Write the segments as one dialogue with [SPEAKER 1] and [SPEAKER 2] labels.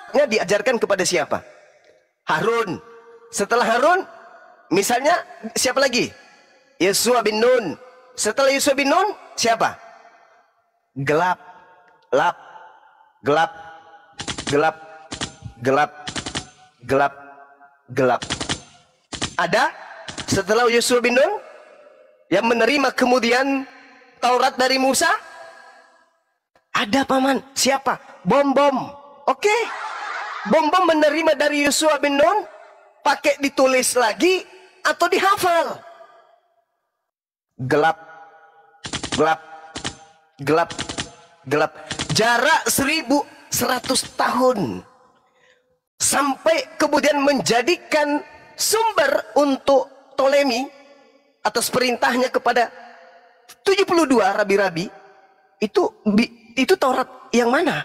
[SPEAKER 1] Tauratnya diajarkan kepada siapa? Harun. Setelah Harun, misalnya siapa lagi? Yosua bin Nun. Setelah Yosua bin Nun, siapa? Gelap, lap, gelap, gelap, gelap, gelap, gelap. Ada setelah Yosua bin Nun yang menerima kemudian Taurat dari Musa? Ada paman. Siapa? Bom-bom. Oke. Bom-bom menerima dari Yosua bin Nun, pakai ditulis lagi atau dihafal? Gelap, gelap, gelap, gelap. Jarak 1100 tahun. Sampai kemudian menjadikan sumber untuk Ptolemy atas perintahnya kepada 72 rabi-rabi. Itu Taurat yang mana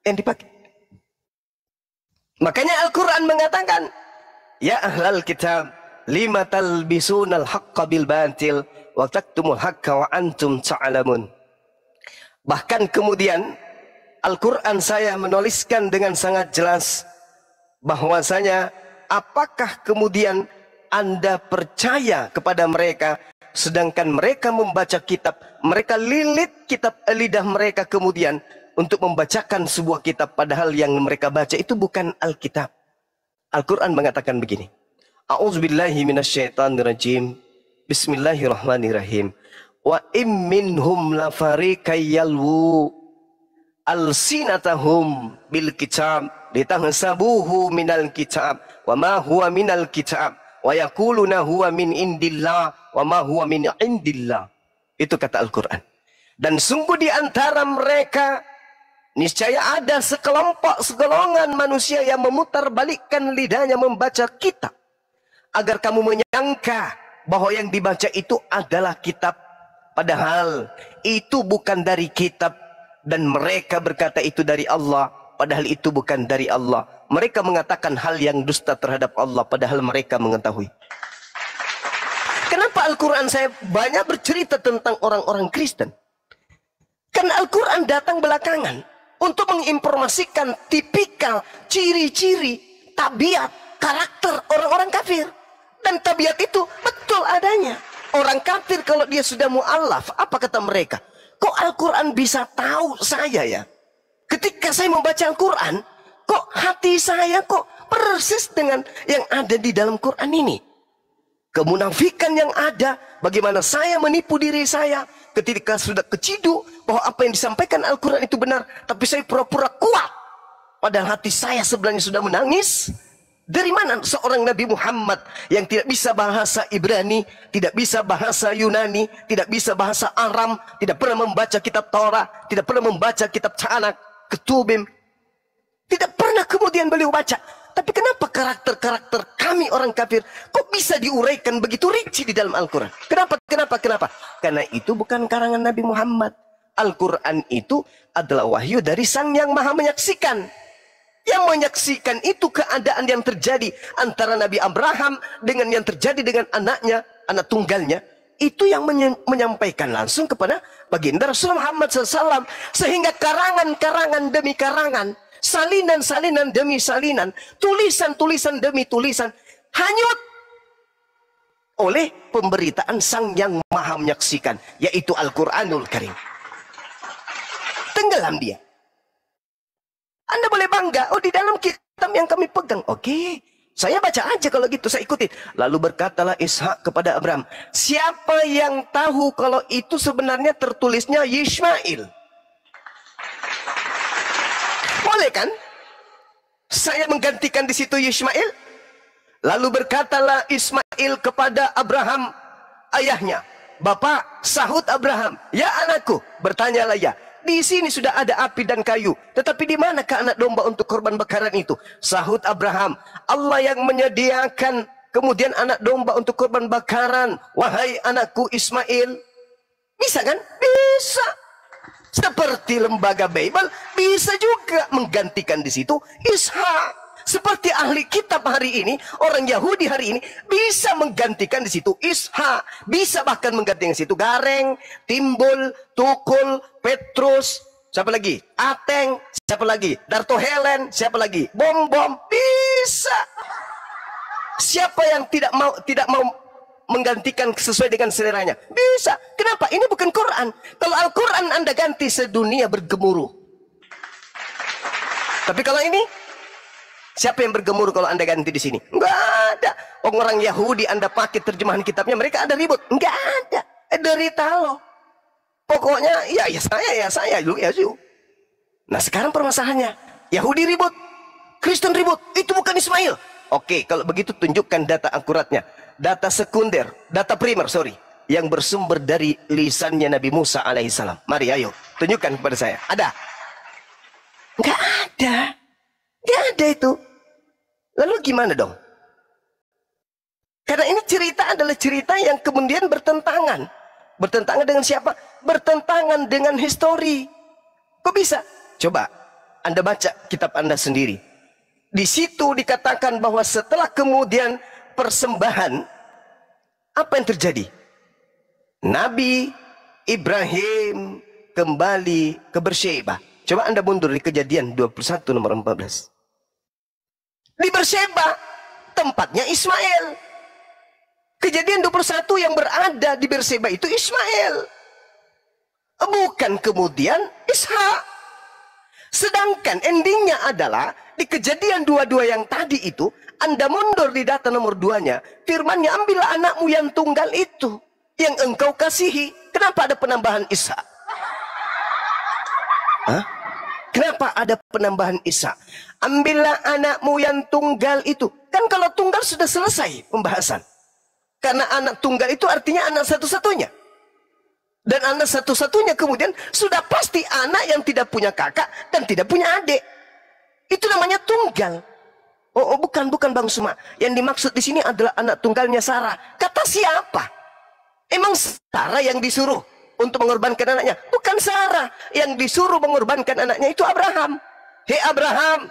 [SPEAKER 1] yang dipakai? Makanya Al-Quran mengatakan, ya ahlal kitab, lima talbisunal haqqa bil batil wa taktumul haqqa wa antum ta'lamun. Bahkan kemudian Al-Quran saya menuliskan dengan sangat jelas bahwasanya apakah kemudian Anda percaya kepada mereka sedangkan mereka membaca kitab, mereka lilit kitab lidah mereka kemudian untuk membacakan sebuah kitab, padahal yang mereka baca itu bukan Alkitab. Al-Quran mengatakan begini, A'udzubillahi minasyaitonirrajim, Bismillahirrahmanirrahim. Wa im minhum lafariqan yalwu alsinatahum bil kitab litahsabuhu minal kitab wa ma huwa minal kitab wa yaquluna huwa min indillah wa ma huwa min indillah. Itu kata Al-Quran. Dan sungguh di antara mereka niscaya ada sekelongan manusia yang memutarbalikkan lidahnya membaca kitab agar kamu menyangka bahwa yang dibaca itu adalah kitab, padahal itu bukan dari kitab. Dan mereka berkata itu dari Allah, padahal itu bukan dari Allah. Mereka mengatakan hal yang dusta terhadap Allah, padahal mereka mengetahui. Kenapa Al-Quran saya banyak bercerita tentang orang-orang Kristen? Karena Al-Quran datang belakangan untuk menginformasikan tipikal, ciri-ciri, tabiat, karakter orang-orang kafir. Dan tabiat itu betul adanya. Orang kafir kalau dia sudah mu'allaf, apa kata mereka? Kok Al-Quran bisa tahu saya ya? Ketika saya membaca Al-Quran, kok hati saya kok persis dengan yang ada di dalam Quran ini? Kemunafikan yang ada, bagaimana saya menipu diri saya ketika sudah keciduk bahwa apa yang disampaikan Al-Quran itu benar, tapi saya pura-pura kuat, padahal hati saya sebenarnya sudah menangis. Dari mana seorang Nabi Muhammad yang tidak bisa bahasa Ibrani, tidak bisa bahasa Yunani, tidak bisa bahasa Aram, tidak pernah membaca kitab Torah, tidak pernah membaca kitab Ta'anak, Ketubim, tidak pernah kemudian beliau baca. Tapi kenapa karakter-karakter kami orang kafir kok bisa diuraikan begitu rinci di dalam Al-Quran? Kenapa? Karena itu bukan karangan Nabi Muhammad. Al-Quran itu adalah wahyu dari Sang Yang Maha Menyaksikan. Yang menyaksikan itu keadaan yang terjadi antara Nabi Abraham dengan yang terjadi dengan anaknya, anak tunggalnya. Itu yang menyampaikan langsung kepada baginda Rasul Muhammad SAW. Sehingga karangan-karangan demi karangan, salinan-salinan demi salinan, tulisan-tulisan demi tulisan, hanyut oleh pemberitaan Sang Yang Maha Menyaksikan, yaitu Al-Quranul Karim. Tenggelam dia. Anda boleh bangga, oh di dalam kitab yang kami pegang. Oke, saya baca aja kalau gitu, saya ikutin. Lalu berkatalah Ishak kepada Abraham, siapa yang tahu kalau itu sebenarnya tertulisnya Yishmael? Boleh kan? Saya menggantikan di situ Yishmael. Lalu berkatalah Ismail kepada Abraham, ayahnya. Bapak, sahut Abraham, ya anakku, bertanyalah ya. Di sini sudah ada api dan kayu, tetapi di manakah anak domba untuk korban bakaran itu? Sahut Abraham, Allah yang menyediakan kemudian anak domba untuk korban bakaran, wahai anakku Ismail. Bisa kan? Bisa. Seperti lembaga Bible bisa juga menggantikan di situ Ishak. Seperti ahli kitab hari ini, orang Yahudi hari ini bisa menggantikan di situ Ishak, bisa bahkan menggantikan di situ Gareng, Timbul, Tukul, Petrus, Siapa lagi? Ateng. Siapa lagi? Darto Helen. Siapa lagi? Bom Bom. Bisa. Siapa yang tidak mau menggantikan sesuai dengan seleranya? Bisa. Kenapa? Ini bukan Quran. Kalau Al-Quran Anda ganti, sedunia bergemuruh. Tapi kalau ini, siapa yang bergemuruh kalau Anda ganti di sini? Enggak ada. Orang Yahudi Anda pakai terjemahan kitabnya, mereka ada ribut. Enggak ada. Derita lo. Pokoknya ya saya, lu ya you. Nah sekarang permasalahannya, Yahudi ribut, Kristen ribut, itu bukan Ismail. Oke, kalau begitu tunjukkan data akuratnya, data sekunder, data primer, yang bersumber dari lisannya Nabi Musa alaihissalam. Mari ayo, tunjukkan kepada saya. Ada? Nggak ada. Nggak ada itu. Lalu gimana dong? Karena ini cerita adalah cerita yang kemudian bertentangan. Bertentangan dengan siapa? Bertentangan dengan histori. Kok bisa? Coba Anda baca kitab Anda sendiri. Di situ dikatakan bahwa setelah kemudian persembahan, apa yang terjadi? Nabi Ibrahim kembali ke Beersheba. Coba Anda mundur di Kejadian 21 nomor 14. Di Beersheba tempatnya Ismail. Kejadian 21 yang berada di Beersheba itu Ismail. Bukan kemudian Ishak. Sedangkan endingnya adalah di Kejadian 22 yang tadi itu, Anda mundur di data nomor 2-nya, firmannya, ambillah anakmu yang tunggal itu, yang engkau kasihi. Kenapa ada penambahan Ishak? Hah? Kenapa ada penambahan Ishak? Ambillah anakmu yang tunggal itu. Kan kalau tunggal sudah selesai pembahasan. Karena anak tunggal itu artinya anak satu-satunya. Dan anak satu-satunya kemudian sudah pasti anak yang tidak punya kakak dan tidak punya adik. Itu namanya tunggal. Oh bukan Bang Suma. Yang dimaksud di sini adalah anak tunggalnya Sarah. Kata siapa? Emang Sarah yang disuruh untuk mengorbankan anaknya? Bukan Sarah. Yang disuruh mengorbankan anaknya itu Abraham. Hei Abraham,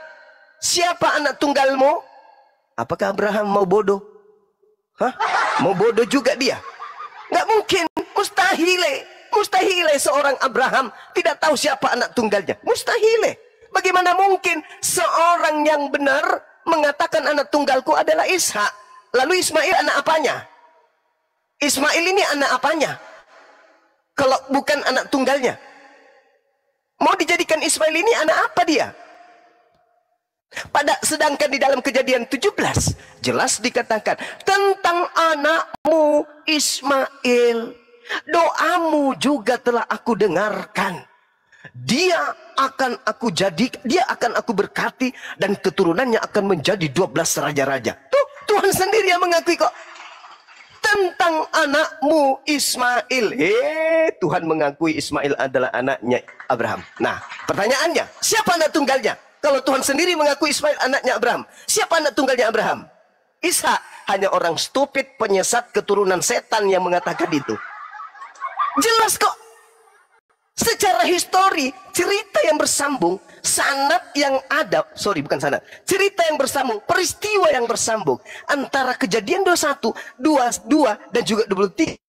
[SPEAKER 1] siapa anak tunggalmu? Apakah Abraham mau bodoh? Hah? Mau bodoh juga dia? Nggak mungkin, mustahile seorang Abraham tidak tahu siapa anak tunggalnya. Mustahile. Bagaimana mungkin seorang yang benar mengatakan anak tunggalku adalah Ishak? Lalu Ismail anak apanya? Ismail ini anak apanya? Kalau bukan anak tunggalnya, mau dijadikan Ismail ini anak apa dia? Sedangkan di dalam Kejadian 17 jelas dikatakan tentang anakmu Ismail, doamu juga telah aku dengarkan. Dia akan aku berkati dan keturunannya akan menjadi 12 raja-raja. Tuh, Tuhan sendiri yang mengakui kok. Tentang anakmu Ismail. Tuhan mengakui Ismail adalah anaknya Abraham. Nah, pertanyaannya, siapa anak tunggalnya? Kalau Tuhan sendiri mengakui Ismail anaknya Abraham, siapa anak tunggalnya Abraham? Ishak. Hanya orang stupid, penyesat, keturunan setan yang mengatakan itu. Jelas kok. Secara histori, cerita yang bersambung, sanad yang ada, bukan sanad, cerita yang bersambung, peristiwa yang bersambung antara Kejadian 21, 22 dan juga 23.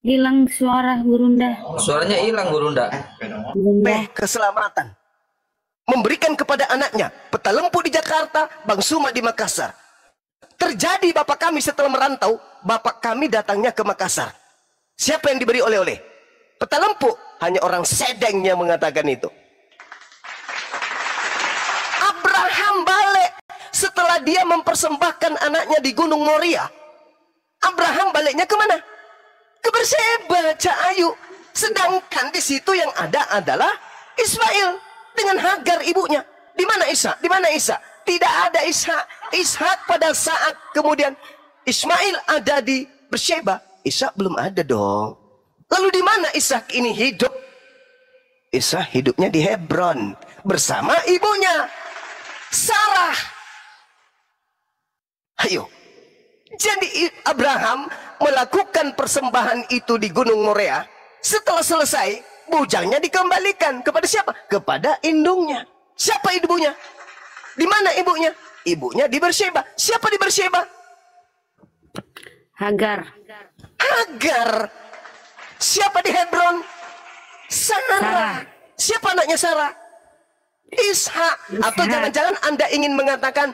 [SPEAKER 2] Hilang suara Gurunda.
[SPEAKER 3] Suaranya hilang Gurunda.
[SPEAKER 1] Keselamatan. Memberikan kepada anaknya peta lempu di Jakarta, Bang Suma di Makassar. Terjadi bapak kami setelah merantau, bapak kami datangnya ke Makassar. Siapa yang diberi oleh-oleh? Peta lempu. Hanya orang sedeng yang mengatakan itu. Abraham balik setelah dia mempersembahkan anaknya di Gunung Moria. Abraham baliknya kemana? Ke Beersheba, Cahayu. Sedangkan di situ yang ada adalah Ismail dengan Hagar ibunya. Di mana Ishak? Di mana Ishak? Tidak ada Ishak. Ishak pada saat kemudian Ismail ada di Beersheba, Ishak belum ada dong. Lalu di mana Ishak ini hidup? Ishak hidupnya di Hebron bersama ibunya Sarah. Ayo. Jadi Abraham melakukan persembahan itu di Gunung Moria. Setelah selesai, bujangnya dikembalikan kepada siapa? Kepada indungnya. Siapa ibunya? Di mana ibunya? ibunya di Beersheba. Siapa di Beersheba?
[SPEAKER 2] Hagar.
[SPEAKER 1] Hagar. Siapa di Hebron? Sarah. Siapa anaknya Sarah? Ishak. Atau jangan-jangan Anda ingin mengatakan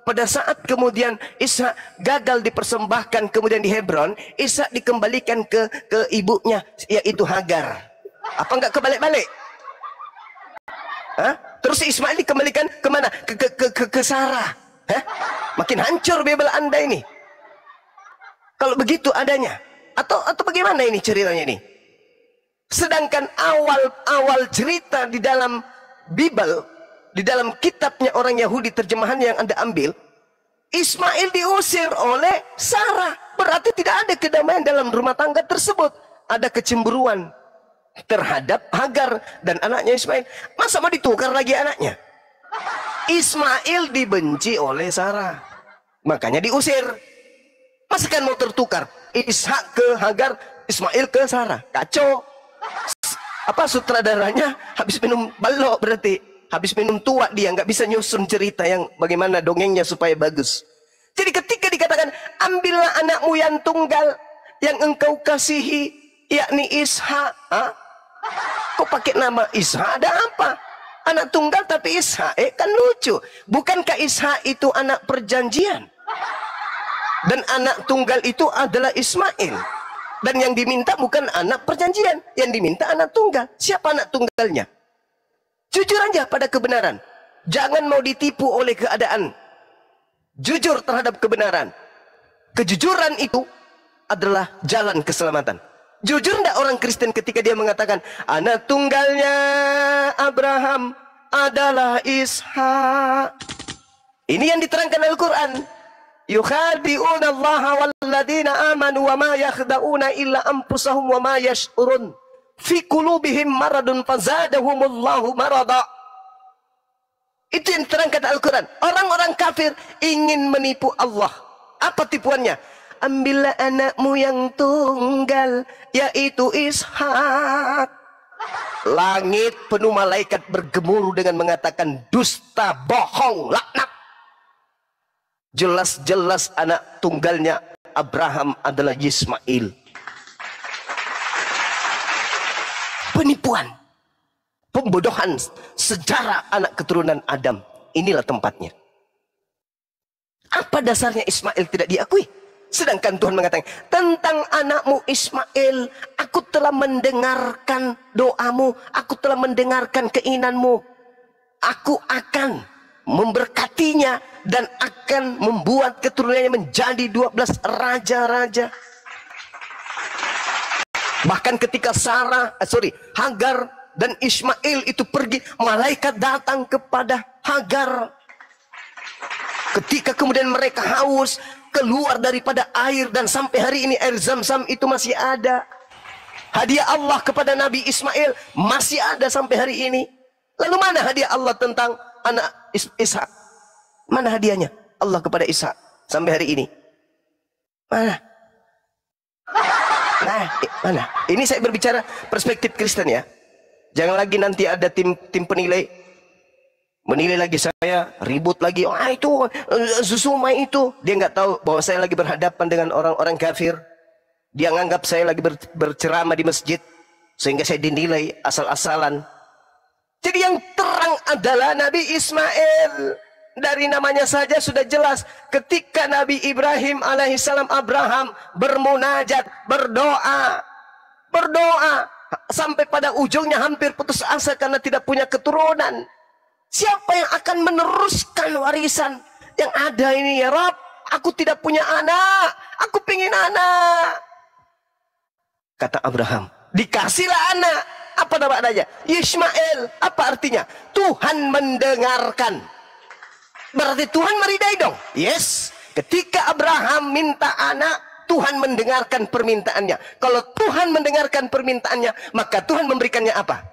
[SPEAKER 1] pada saat kemudian Ishak gagal dipersembahkan kemudian di Hebron, Ishak dikembalikan ke ibunya, yaitu Hagar. Apa enggak kebalik-balik? Hah? Terus Ismail dikembalikan kemana? Ke Sarah. Hah? Makin hancur Bible Anda ini. Kalau begitu adanya. Atau bagaimana ini ceritanya ini? Sedangkan awal cerita di dalam Bible, di dalam kitabnya orang Yahudi terjemahan yang Anda ambil, Ismail diusir oleh Sarah. Berarti tidak ada kedamaian dalam rumah tangga tersebut. Ada kecemburuan terhadap Hagar dan anaknya Ismail. Masa mau ditukar lagi anaknya? Ismail dibenci oleh Sarah, makanya diusir. Masa kan mau tertukar? Ishak ke Hagar, Ismail ke Sarah. Kacau. Apa sutradaranya habis minum balok berarti. Habis minum tua dia, nggak bisa nyusun cerita yang bagaimana dongengnya supaya bagus. Jadi ketika dikatakan ambillah anakmu yang tunggal yang engkau kasihi, yakni Ishak. Kok pakai nama Ishak? Ada apa? Anak tunggal tapi Ishak, kan lucu. Bukankah Ishak itu anak perjanjian? Dan anak tunggal itu adalah Ismail. Dan yang diminta bukan anak perjanjian, yang diminta anak tunggal. Siapa anak tunggalnya? Jujur aja pada kebenaran. Jangan mau ditipu oleh keadaan. Jujur terhadap kebenaran. Kejujuran itu adalah jalan keselamatan. Jujur enggak orang Kristen ketika dia mengatakan anak tunggalnya Abraham adalah Ishak? Ini yang diterangkan Al-Quran. Yukhadi'una Allah walladzina amanu wa ma yakhda'una illa anfusahum wa ma yash'urun. Fi qulubihim maradun fazadahumullahu marada. Itu yang diterangkan Al-Quran. Orang-orang kafir ingin menipu Allah. Apa tipuannya? Ambillah anakmu yang tunggal, yaitu Ishak. Langit penuh malaikat bergemuruh dengan mengatakan dusta, bohong, laknat. Jelas-jelas anak tunggalnya Abraham adalah Ismail. Penipuan, pembodohan sejarah anak keturunan Adam. Inilah tempatnya. Apa dasarnya Ismail tidak diakui? Sedangkan Tuhan mengatakan tentang anakmu Ismail, aku telah mendengarkan doamu, aku telah mendengarkan keinginanmu. Aku akan memberkatinya dan akan membuat keturunannya menjadi 12 raja-raja. Bahkan ketika Hagar dan Ismail itu pergi, malaikat datang kepada Hagar. Ketika kemudian mereka haus, keluar daripada air, dan sampai hari ini air Zam-Zam itu masih ada. Hadiah Allah kepada Nabi Ismail masih ada sampai hari ini. Lalu mana hadiah Allah tentang anak Ishak? Mana hadiahnya Allah kepada Ishak sampai hari ini? Mana? Mana? Ini saya berbicara perspektif Kristen ya. Jangan lagi nanti ada tim penilai menilai lagi saya, ribut lagi. Itu Zusuma itu. Dia nggak tahu bahwa saya lagi berhadapan dengan orang-orang kafir. Dia nganggap saya lagi berceramah di masjid, sehingga saya dinilai asal-asalan. Jadi yang terang adalah Nabi Ismail. Dari namanya saja sudah jelas. Ketika Nabi Ibrahim alaihissalam Abraham bermunajat, berdoa sampai pada ujungnya hampir putus asa karena tidak punya keturunan. Siapa yang akan meneruskan warisan yang ada ini ya Rabb? Aku tidak punya anak, aku pengen anak. Kata Abraham, dikasihlah anak. Apa nama anaknya? Ismail. Apa artinya? Tuhan mendengarkan. Berarti Tuhan meridai dong. Yes. Ketika Abraham minta anak, Tuhan mendengarkan permintaannya. Kalau Tuhan mendengarkan permintaannya, maka Tuhan memberikannya apa?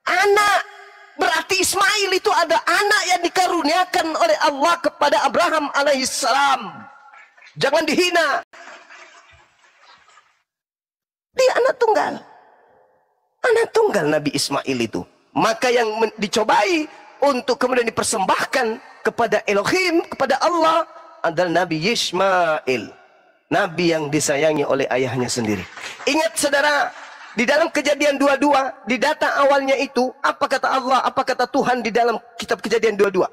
[SPEAKER 1] Anak. Berarti Ismail itu ada anak yang dikaruniakan oleh Allah kepada Abraham alaihissalam. Jangan dihina. Dia anak tunggal. Anak tunggal Nabi Ismail itu. Maka yang dicobai untuk kemudian dipersembahkan kepada Elohim, kepada Allah adalah Nabi Ismail. Nabi yang disayangi oleh ayahnya sendiri. Ingat saudara, di dalam Kejadian 22, di data awalnya itu, apa kata Allah, apa kata Tuhan di dalam kitab Kejadian 22?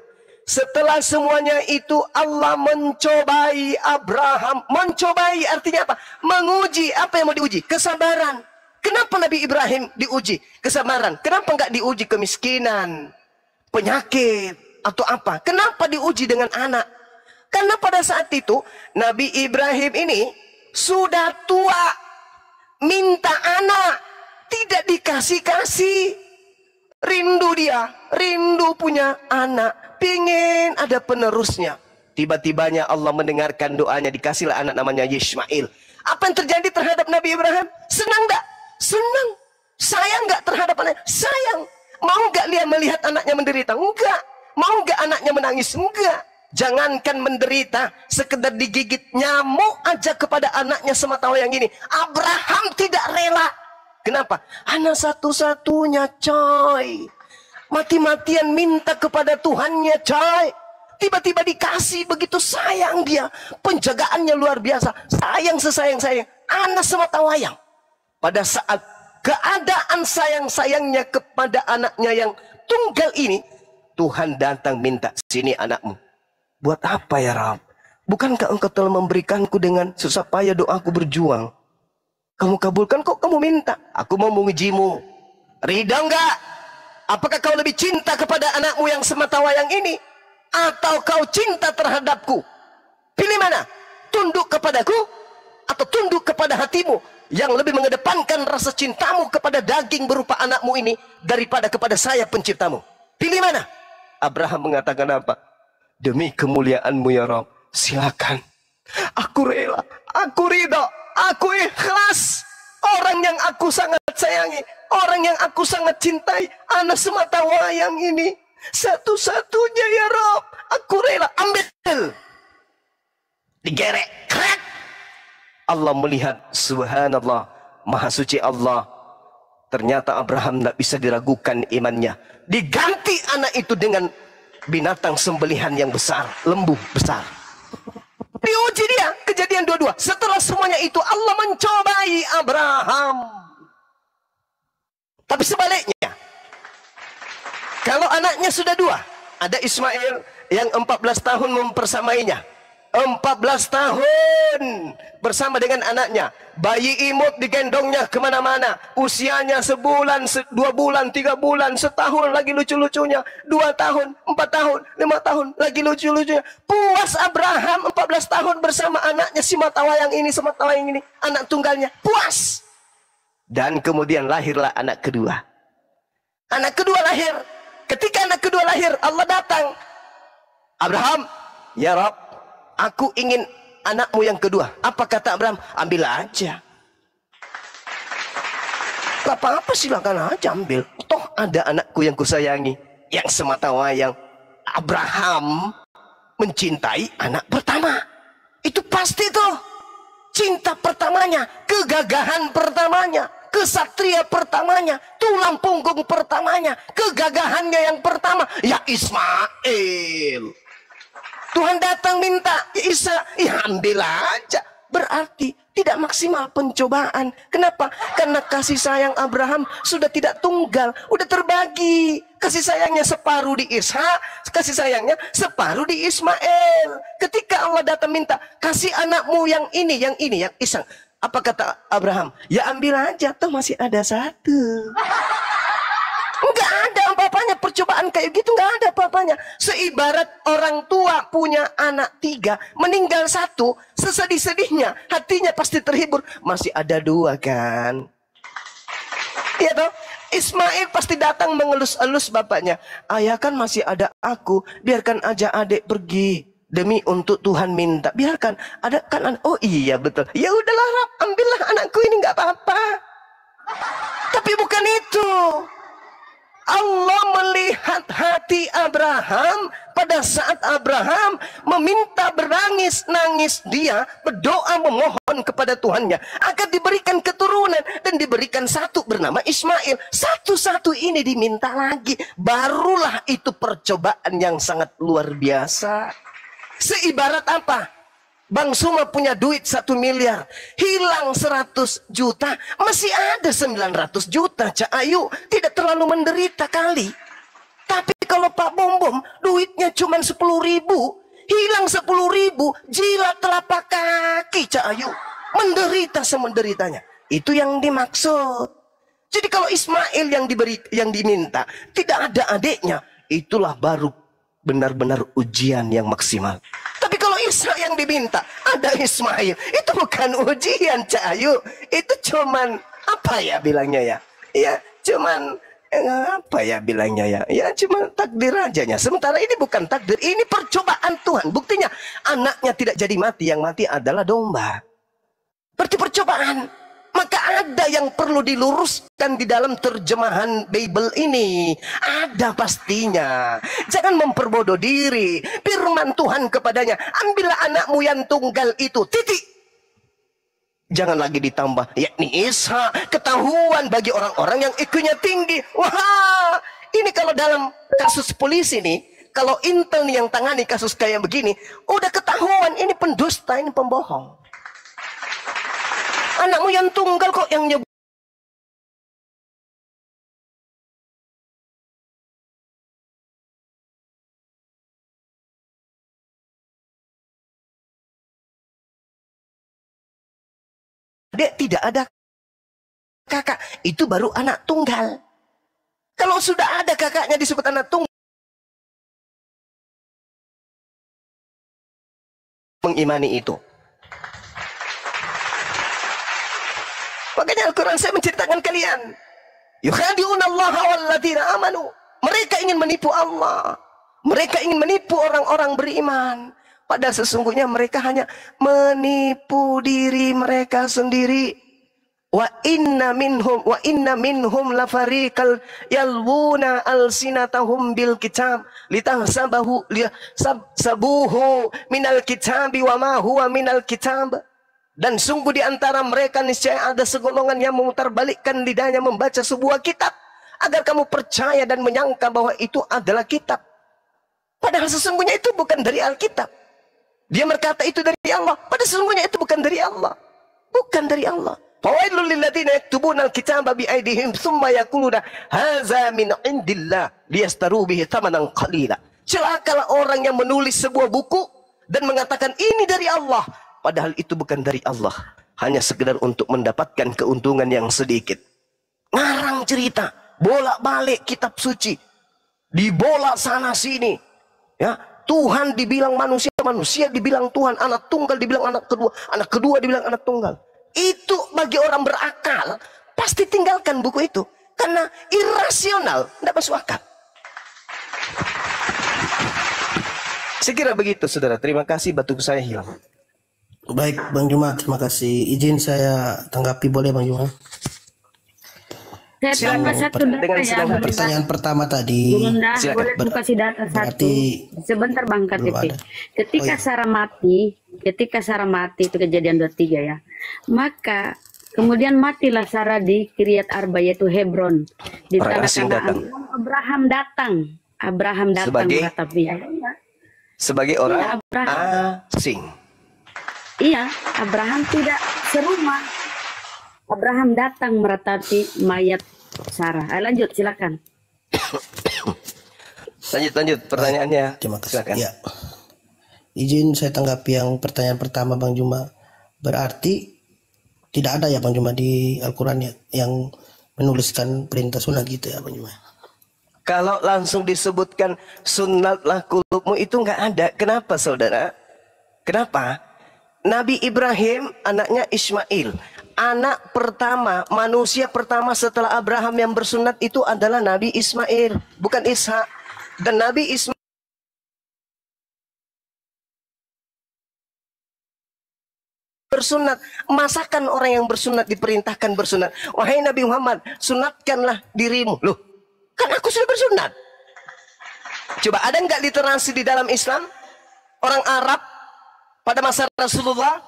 [SPEAKER 1] Setelah semuanya itu Allah mencobai Abraham. Mencobai artinya apa? Menguji. Apa yang mau diuji? Kesabaran. Kenapa Nabi Ibrahim diuji? Kesabaran. Kenapa enggak diuji kemiskinan, penyakit, atau apa? Kenapa diuji dengan anak? Karena pada saat itu Nabi Ibrahim ini sudah tua, minta anak, tidak dikasih-kasih. Rindu dia, rindu punya anak, pingin ada penerusnya. Tiba-tibanya Allah mendengarkan doanya, dikasihlah anak namanya Ismail. Apa yang terjadi terhadap Nabi Ibrahim? Senang enggak? Senang. Sayang enggak terhadap anaknya? Sayang. Mau enggak dia melihat anaknya menderita? Enggak. Mau enggak anaknya menangis? Enggak. Jangankan menderita, sekedar digigit nyamuk aja kepada anaknya sematawayang ini, Abraham tidak rela. Kenapa? Anak satu-satunya, coy. Mati-matian minta kepada Tuhannya, coy. Tiba-tiba dikasih, begitu sayang dia. Penjagaannya luar biasa. Sayang sesayang-sayang. Anak sematawayang. Pada saat keadaan sayang-sayangnya kepada anaknya yang tunggal ini, Tuhan datang minta, sini anakmu. Buat apa ya Rab? Bukankah engkau telah memberikanku dengan susah payah doaku berjuang? Kamu kabulkan, kok kamu minta? Aku mau mengujimu. Ridha enggak? Apakah kau lebih cinta kepada anakmu yang sematawayang ini, atau kau cinta terhadapku? Pilih mana? Tunduk kepadaku atau tunduk kepada hatimu yang lebih mengedepankan rasa cintamu kepada daging berupa anakmu ini daripada kepada saya penciptamu? Pilih mana? Abraham mengatakan apa? Demi kemuliaanmu ya Rabb, silakan. Aku rela, aku ridha, aku ikhlas. Orang yang aku sangat sayangi, orang yang aku sangat cintai, anak sematawayang ini, satu-satunya ya Rabb, aku rela. Ambil, digerek, krek. Allah melihat, subhanallah, maha suci Allah. Ternyata Abraham tidak bisa diragukan imannya. Diganti anak itu dengan binatang sembelihan yang besar, lembu besar. Diuji dia, Kejadian 22. Setelah semuanya itu Allah mencobai Abraham. Tapi sebaliknya, kalau anaknya sudah dua, ada Ismail yang 14 tahun mempersamainya. 14 tahun bersama dengan anaknya. Bayi imut digendongnya kemana-mana. Usianya sebulan, 2 bulan, 3 bulan, setahun lagi lucu-lucunya. 2 tahun, 4 tahun, 5 tahun lagi lucu-lucunya. Puas Abraham 14 tahun bersama anaknya sematawayang ini, anak tunggalnya. Puas. Dan kemudian lahirlah anak kedua. Anak kedua lahir. Ketika anak kedua lahir, Allah datang. Abraham, ya Rabb, aku ingin anakmu yang kedua. Apa kata Abraham? Ambil aja. Gak apa-apa, silakan aja ambil. Toh ada anakku yang kusayangi, yang sematawayang. Abraham mencintai anak pertama. Itu pasti tuh. Cinta pertamanya, kegagahan pertamanya, kesatria pertamanya, tulang punggung pertamanya, kegagahannya yang pertama, ya Ismail. Tuhan datang minta, Isa, ya ambil aja. Berarti tidak maksimal pencobaan. Kenapa? Karena kasih sayang Abraham sudah tidak tunggal, udah terbagi. Kasih sayangnya separuh di Ishak, kasih sayangnya separuh di Ismail. Ketika Allah datang minta, kasih anakmu yang ini, yang Ishak. Apa kata Abraham? Ya ambil aja, toh masih ada satu. Enggak ada apa-apanya percobaan kayak gitu, enggak ada apa-apanya. Seibarat orang tua punya anak 3, meninggal 1, sesedih-sedihnya, hatinya pasti terhibur. Masih ada 2 kan? Iya toh? Ismail pasti datang mengelus-elus bapaknya. Ayah kan masih ada aku, biarkan aja adik pergi. Demi untuk Tuhan minta, biarkan. Ada kan? Oh iya betul. Ya udahlah Rab, ambillah anakku ini, enggak apa-apa. Tapi bukan itu. Allah melihat hati Abraham pada saat Abraham meminta berangis-nangis, dia berdoa memohon kepada Tuhannya agar diberikan keturunan dan diberikan satu bernama Ismail. Satu-satu ini diminta lagi. Barulah itu percobaan yang sangat luar biasa. Seibarat apa? Bang Suma punya duit 1 miliar, hilang 100 juta, masih ada 900 juta. Cak Ayu tidak terlalu menderita kali. Tapi kalau Pak Bom Bom duitnya cuma 10.000, hilang 10.000, jilat telapak kaki Cak Ayu, menderita semenderitanya. Itu yang dimaksud. Jadi kalau Ismail yang diminta tidak ada adiknya, itulah baru benar-benar ujian yang maksimal. Tapi kalau Ishak yang diminta, ada Ismail, itu bukan ujian Cak Ayu. Itu cuman apa ya bilangnya ya? Ya cuman apa ya bilangnya ya? Ya cuma takdir ajanya. Sementara ini bukan takdir, ini percobaan Tuhan. Buktinya anaknya tidak jadi mati, yang mati adalah domba. Berarti percobaan. Maka ada yang perlu diluruskan di dalam terjemahan Bible ini. Ada pastinya. Jangan memperbodoh diri. Firman Tuhan kepadanya, ambillah anakmu yang tunggal itu, titik. Jangan lagi ditambah, yakni Isa. Ketahuan bagi orang-orang yang IQ-nya tinggi. Wah, ini kalau dalam kasus polisi nih, kalau Intel nih yang tangani kasus kayak begini, udah ketahuan ini pendusta, ini pembohong. Anakmu yang tunggal kok yang nyebut. Dia tidak ada kakak, itu baru anak tunggal. Kalau sudah ada kakaknya disebut anak tunggal, mengimani itu. Makanya Al-Quran saya menceritakan kalian, yukhadi'unallaha walladzina amanu. Mereka ingin menipu Allah. Mereka ingin menipu orang-orang beriman. Padahal sesungguhnya mereka hanya menipu diri mereka sendiri. Wa inna minhum lafariqal yalwuna alsinatahum bil kitab litahsabuhu minal kitabi wa ma huwa minal kitab. Dan sungguh di antara mereka niscaya ada segolongan yang memutarbalikkan lidahnya membaca sebuah kitab agar kamu percaya dan menyangka bahwa itu adalah kitab. Padahal sesungguhnya itu bukan dari Alkitab. Dia berkata itu dari Allah, padahal sesungguhnya itu bukan dari Allah. Bukan dari Allah. Fawailul lilladzina yaktubuna alkitaba biaydihim tsumma yaquluna hadza min indillah liyastaru bihi thamanan qalila. Celakalah orang yang menulis sebuah buku dan mengatakan ini dari Allah. Padahal itu bukan dari Allah. Hanya sekedar untuk mendapatkan keuntungan yang sedikit. Ngarang cerita. Bolak-balik kitab suci. Dibolak sana sini. Ya, Tuhan dibilang manusia. Manusia dibilang Tuhan. Anak tunggal dibilang anak kedua. Anak kedua dibilang anak tunggal. Itu bagi orang berakal. Pasti tinggalkan buku itu. Karena irasional. Tidak masuk akal. Saya kira begitu saudara. Terima kasih, batuk saya hilang.
[SPEAKER 3] Baik Bang Juma, terima kasih. Izin saya tanggapi boleh Bang Juma?
[SPEAKER 2] Saya tambah satu data ya.
[SPEAKER 3] Pertanyaan pertama tadi.
[SPEAKER 2] Bunda, boleh kasih data satu. Sebentar Bang KTP. Ketika Sarah mati, itu kejadian 23 ya. Maka kemudian matilah Sarah di Kiryat Arba, yaitu Hebron. Di tanah Kanaan. Abraham datang
[SPEAKER 1] sebagai orang asing.
[SPEAKER 2] Iya, Abraham tidak serumah. Abraham datang meratapi mayat Sarah. Lanjut, silakan.
[SPEAKER 1] Lanjut pertanyaannya.
[SPEAKER 3] Terima kasih.
[SPEAKER 1] Silakan.
[SPEAKER 3] Ya. Izin saya tanggapi yang pertanyaan pertama Bang Juma. Berarti tidak ada ya Bang Juma di Al-Quran yang menuliskan perintah sunnah gitu ya Bang Juma?
[SPEAKER 1] Kalau langsung disebutkan sunnatlah kulubmu itu nggak ada. Kenapa saudara? Kenapa? Nabi Ibrahim anaknya Ismail. Anak pertama, manusia pertama setelah Abraham yang bersunat itu adalah Nabi Ismail, bukan Ishak. Dan Nabi Ismail bersunat. Masakan orang yang bersunat diperintahkan bersunat. Wahai Nabi Muhammad, sunatkanlah dirimu. Loh, Kan aku sudah bersunat. Coba ada nggak literasi di dalam Islam? Orang Arab pada masa Rasulullah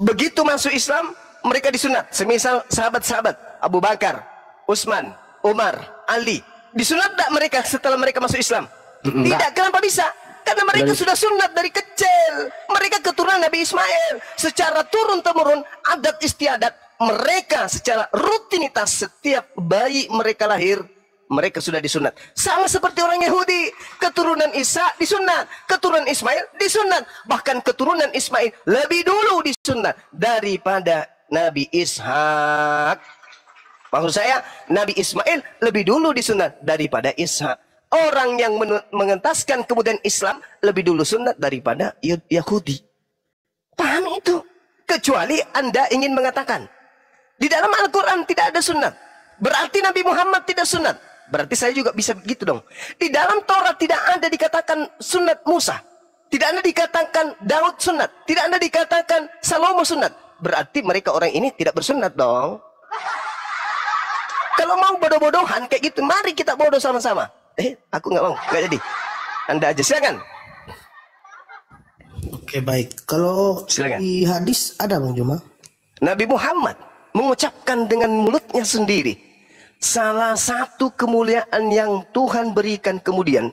[SPEAKER 1] begitu masuk Islam mereka disunat. Semisal sahabat-sahabat Abu Bakar, Utsman, Umar, Ali, disunat tak mereka setelah mereka masuk Islam? Tidak. Kenapa bisa? Karena mereka sudah sunat dari kecil. Mereka keturunan Nabi Ismail. Secara turun-temurun, adat istiadat mereka secara rutinitas setiap bayi mereka lahir, mereka sudah disunat. Sama seperti orang Yahudi, keturunan Isa disunat, keturunan Ismail disunat. Bahkan keturunan Ismail lebih dulu disunat daripada Nabi Ishak. Maksud saya, Nabi Ismail lebih dulu disunat daripada Ishak. Orang yang mengentaskan kemudian Islam lebih dulu sunat daripada Yahudi. Paham itu? Kecuali Anda ingin mengatakan di dalam Al-Quran tidak ada sunat, berarti Nabi Muhammad tidak sunat. Berarti saya juga bisa begitu dong. Di dalam Taurat tidak ada dikatakan sunat Musa, tidak ada dikatakan Daud sunat, tidak ada dikatakan Salomo sunat. Berarti mereka orang ini tidak bersunat dong. Kalau mau bodoh-bodohan kayak gitu, mari kita bodoh sama-sama. Aku nggak mau, nggak jadi. Anda aja, silakan.
[SPEAKER 3] Oke, baik. Kalau
[SPEAKER 1] silakan.
[SPEAKER 3] Di hadis ada Bang Juma,
[SPEAKER 1] Nabi Muhammad mengucapkan dengan mulutnya sendiri, salah satu kemuliaan yang Tuhan berikan kemudian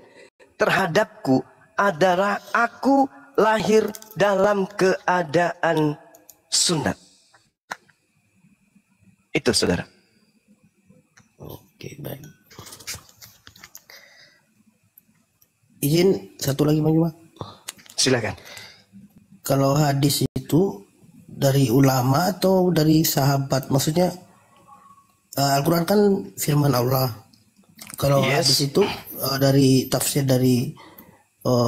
[SPEAKER 1] terhadapku adalah aku lahir dalam keadaan sunat. Itu saudara.
[SPEAKER 3] Oke, baik. Izin satu lagi Bang Juma.
[SPEAKER 1] Silakan.
[SPEAKER 3] Kalau hadis itu dari ulama atau dari sahabat? Maksudnya Al-Quran kan firman Allah. Kalau hadis itu dari tafsir dari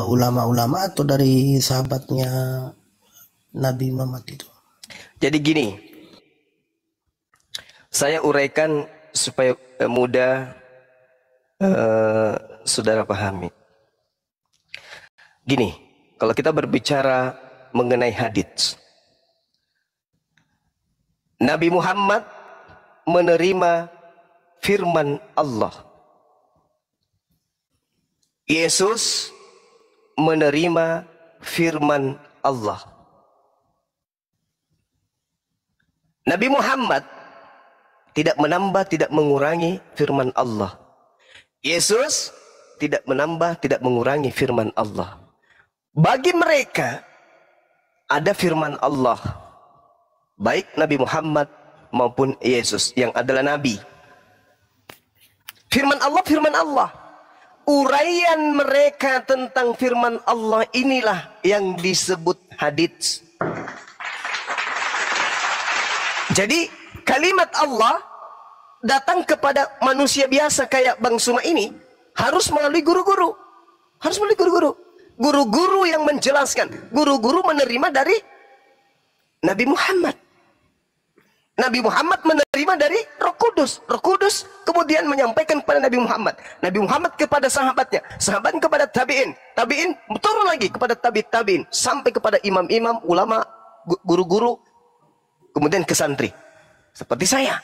[SPEAKER 3] ulama-ulama atau dari sahabatnya Nabi Muhammad itu?
[SPEAKER 1] Jadi gini, saya uraikan supaya mudah saudara pahami. Gini, kalau kita berbicara mengenai hadits, Nabi Muhammad menerima firman Allah. Yesus menerima firman Allah. Nabi Muhammad tidak menambah, tidak mengurangi firman Allah. Yesus tidak menambah, tidak mengurangi firman Allah. Bagi mereka ada firman Allah, baik Nabi Muhammad maupun Yesus yang adalah Nabi. Firman Allah. Uraian mereka tentang firman Allah inilah yang disebut hadits. Jadi kalimat Allah datang kepada manusia biasa kayak Bang Suma ini harus melalui guru-guru. Guru-guru yang menjelaskan. Guru-guru menerima dari Nabi Muhammad. Nabi Muhammad menerima dari Roh Kudus. Roh Kudus kemudian menyampaikan kepada Nabi Muhammad. Nabi Muhammad kepada sahabatnya. Sahabat kepada tabi'in. Tabi'in turun lagi kepada tabi'in. Sampai kepada imam-imam, ulama, guru-guru. Kemudian ke santri. Seperti saya.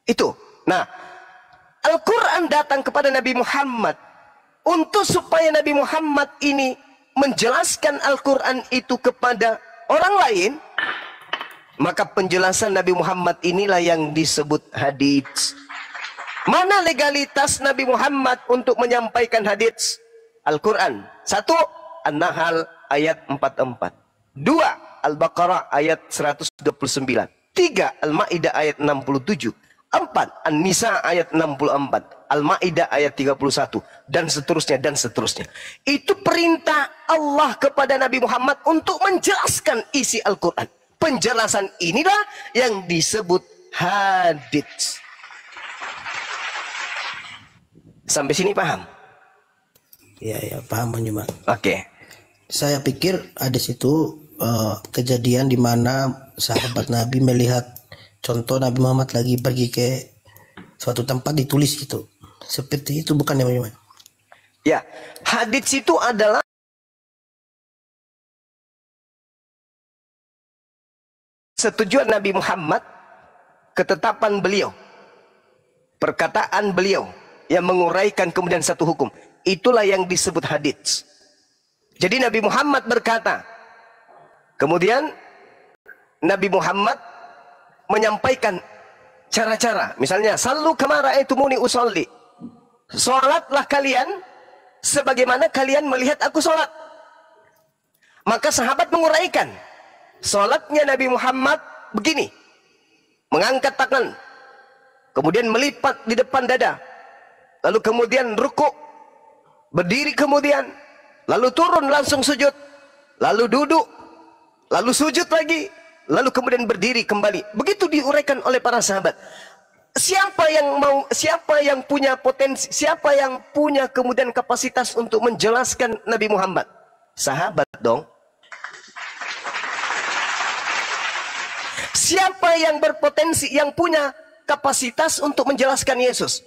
[SPEAKER 1] Itu. Nah, Al-Quran datang kepada Nabi Muhammad. Untuk supaya Nabi Muhammad ini menjelaskan Al-Quran itu kepada orang lain, maka penjelasan Nabi Muhammad inilah yang disebut hadits. Mana legalitas Nabi Muhammad untuk menyampaikan hadits? Al-Quran. 1. An-Nahl ayat 44. 2. Al-Baqarah ayat 129. 3. Al-Ma'idah ayat 67. 4. An-Nisa ayat 64. Al-Ma'idah ayat 31. Dan seterusnya. Itu perintah Allah kepada Nabi Muhammad untuk menjelaskan isi Al-Quran. Penjelasan inilah yang disebut hadits. Sampai sini paham?
[SPEAKER 3] Ya, paham Bang Juma.
[SPEAKER 1] Oke.
[SPEAKER 3] Saya pikir hadis itu kejadian di mana sahabat Nabi melihat contoh Nabi Muhammad lagi pergi ke suatu tempat ditulis gitu. Seperti itu bukan ya Bang Juma?
[SPEAKER 1] Ya, hadits itu adalah setujuan Nabi Muhammad, ketetapan beliau, perkataan beliau, yang menguraikan kemudian satu hukum. Itulah yang disebut hadits. Jadi Nabi Muhammad berkata, kemudian Nabi Muhammad menyampaikan cara-cara. Misalnya, sallu kama ra'aitumuni usolli. Salatlah kalian sebagaimana kalian melihat aku salat. Maka sahabat menguraikan. Salatnya Nabi Muhammad begini. Mengangkat tangan. Kemudian melipat di depan dada. Lalu kemudian rukuk. Berdiri kemudian. Lalu turun langsung sujud. Lalu duduk. Lalu sujud lagi. Lalu kemudian berdiri kembali. Begitu diuraikan oleh para sahabat. Siapa yang punya potensi, siapa yang punya kemudian kapasitas untuk menjelaskan Nabi Muhammad? Sahabat dong. Siapa yang berpotensi, yang punya kapasitas untuk menjelaskan Yesus?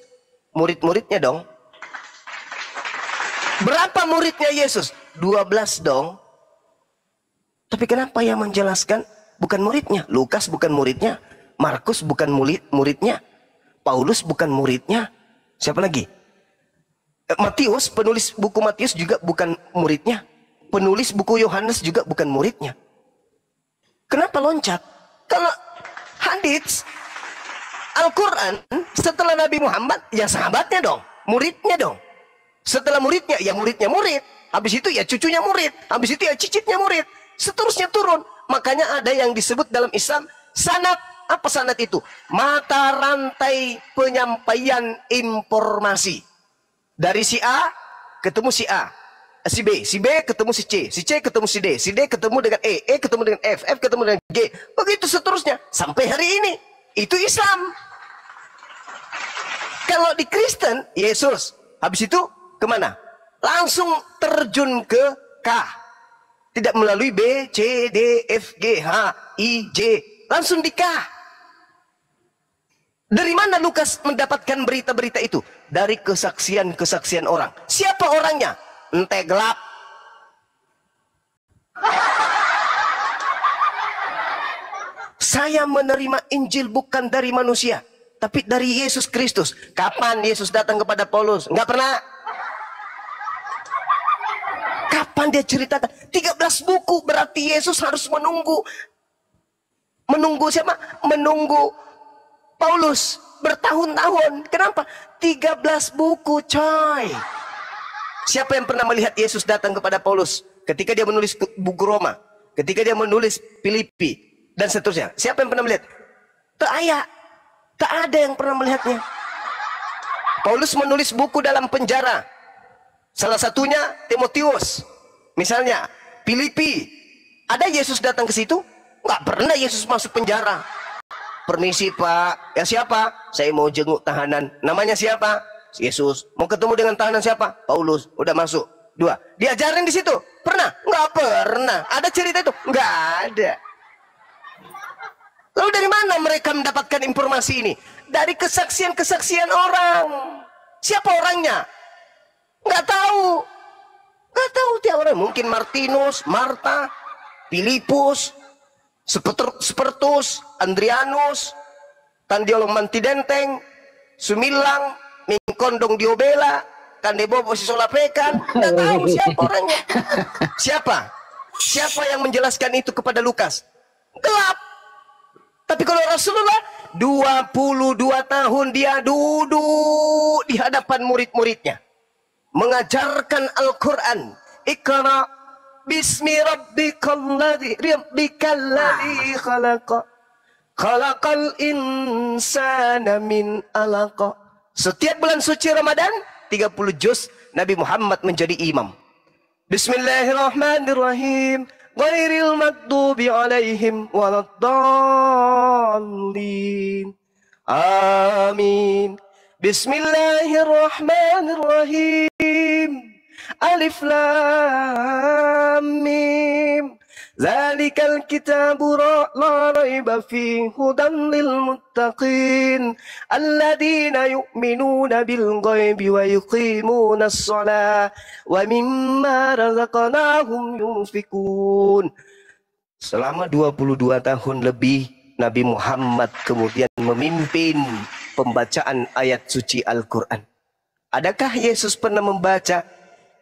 [SPEAKER 1] Murid-muridnya dong. Berapa muridnya Yesus? 12 dong. Tapi kenapa yang menjelaskan bukan muridnya? Lukas bukan muridnya, Markus bukan muridnya, Paulus bukan muridnya. Siapa lagi? Matius, penulis buku Matius juga bukan muridnya. Penulis buku Yohanes juga bukan muridnya. Kenapa loncat? Kalau hadits Al-Quran setelah Nabi Muhammad, ya sahabatnya dong, muridnya dong. Setelah muridnya, ya muridnya murid. Habis itu ya cucunya murid. Habis itu ya cicitnya murid. Seterusnya turun. Makanya ada yang disebut dalam Islam sanad. Apa sanad itu? Mata rantai penyampaian informasi. Dari si A ketemu si A, si B ketemu si C ketemu si D ketemu dengan E ketemu dengan F ketemu dengan G. Begitu seterusnya sampai hari ini. Itu Islam. Kalau di Kristen, Yesus. Habis itu kemana? Langsung terjun ke K. Tidak melalui B, C, D, F, G, H, I, J. Langsung di K. Dari mana Lukas mendapatkan berita-berita itu? Dari kesaksian-kesaksian orang. Siapa orangnya? Ente gelap. Saya menerima Injil bukan dari manusia, tapi dari Yesus Kristus. Kapan Yesus datang kepada Paulus? Enggak pernah. Kapan dia ceritakan? 13 buku, berarti Yesus harus menunggu. Menunggu siapa? Menunggu Paulus bertahun-tahun. Kenapa? 13 buku, coy. Siapa yang pernah melihat Yesus datang kepada Paulus ketika dia menulis buku Roma, ketika dia menulis Filipi, dan seterusnya? Siapa yang pernah melihat? Tak ada yang pernah melihatnya. Paulus menulis buku dalam penjara. Salah satunya Timotius. Misalnya Filipi. Ada Yesus datang ke situ? Nggak pernah Yesus masuk penjara. Permisi Pak. Ya siapa? Saya mau jenguk tahanan. Namanya siapa? Yesus. Mau ketemu dengan tahanan siapa? Paulus. Udah masuk. 2. Diajarin di situ? Pernah? Nggak pernah. Ada cerita itu? Nggak ada. Lalu dari mana mereka mendapatkan informasi ini? Dari kesaksian-kesaksian orang. Siapa orangnya? Nggak tahu. Nggak tahu tiap orang. Mungkin Martinus, Marta, Filipus, Spertus, Andrianus, Tandiolong Mantidenteng, Sumilang, Mingkondong Diobela, Kandebobo Sisolapekan. Nggak tahu siapa orangnya. Siapa yang menjelaskan itu kepada Lukas? Gelap. Tapi kalau Rasulullah 22 tahun dia duduk di hadapan murid-muridnya, mengajarkan Al-Quran. Iqra bismi rabbikalladzi khalaqa khalaqal insana min alaqa. Setiap bulan suci Ramadan 30 juz Nabi Muhammad menjadi imam. Bismillahirrahmanirrahim. Ghairil maghdubi alaihim waladdallin. Amin. Bismillahirrahmanirrahim. Alif lam mim. Zalikal kitabu la raiba fihi hudan lil muttaqin alladzina yu'minuna bil ghaibi wa yuqimuna as-shalah wa mimma razaqnahum yunfikun. Selama 22 tahun lebih Nabi Muhammad kemudian memimpin pembacaan ayat suci Al-Quran. Adakah Yesus pernah membaca,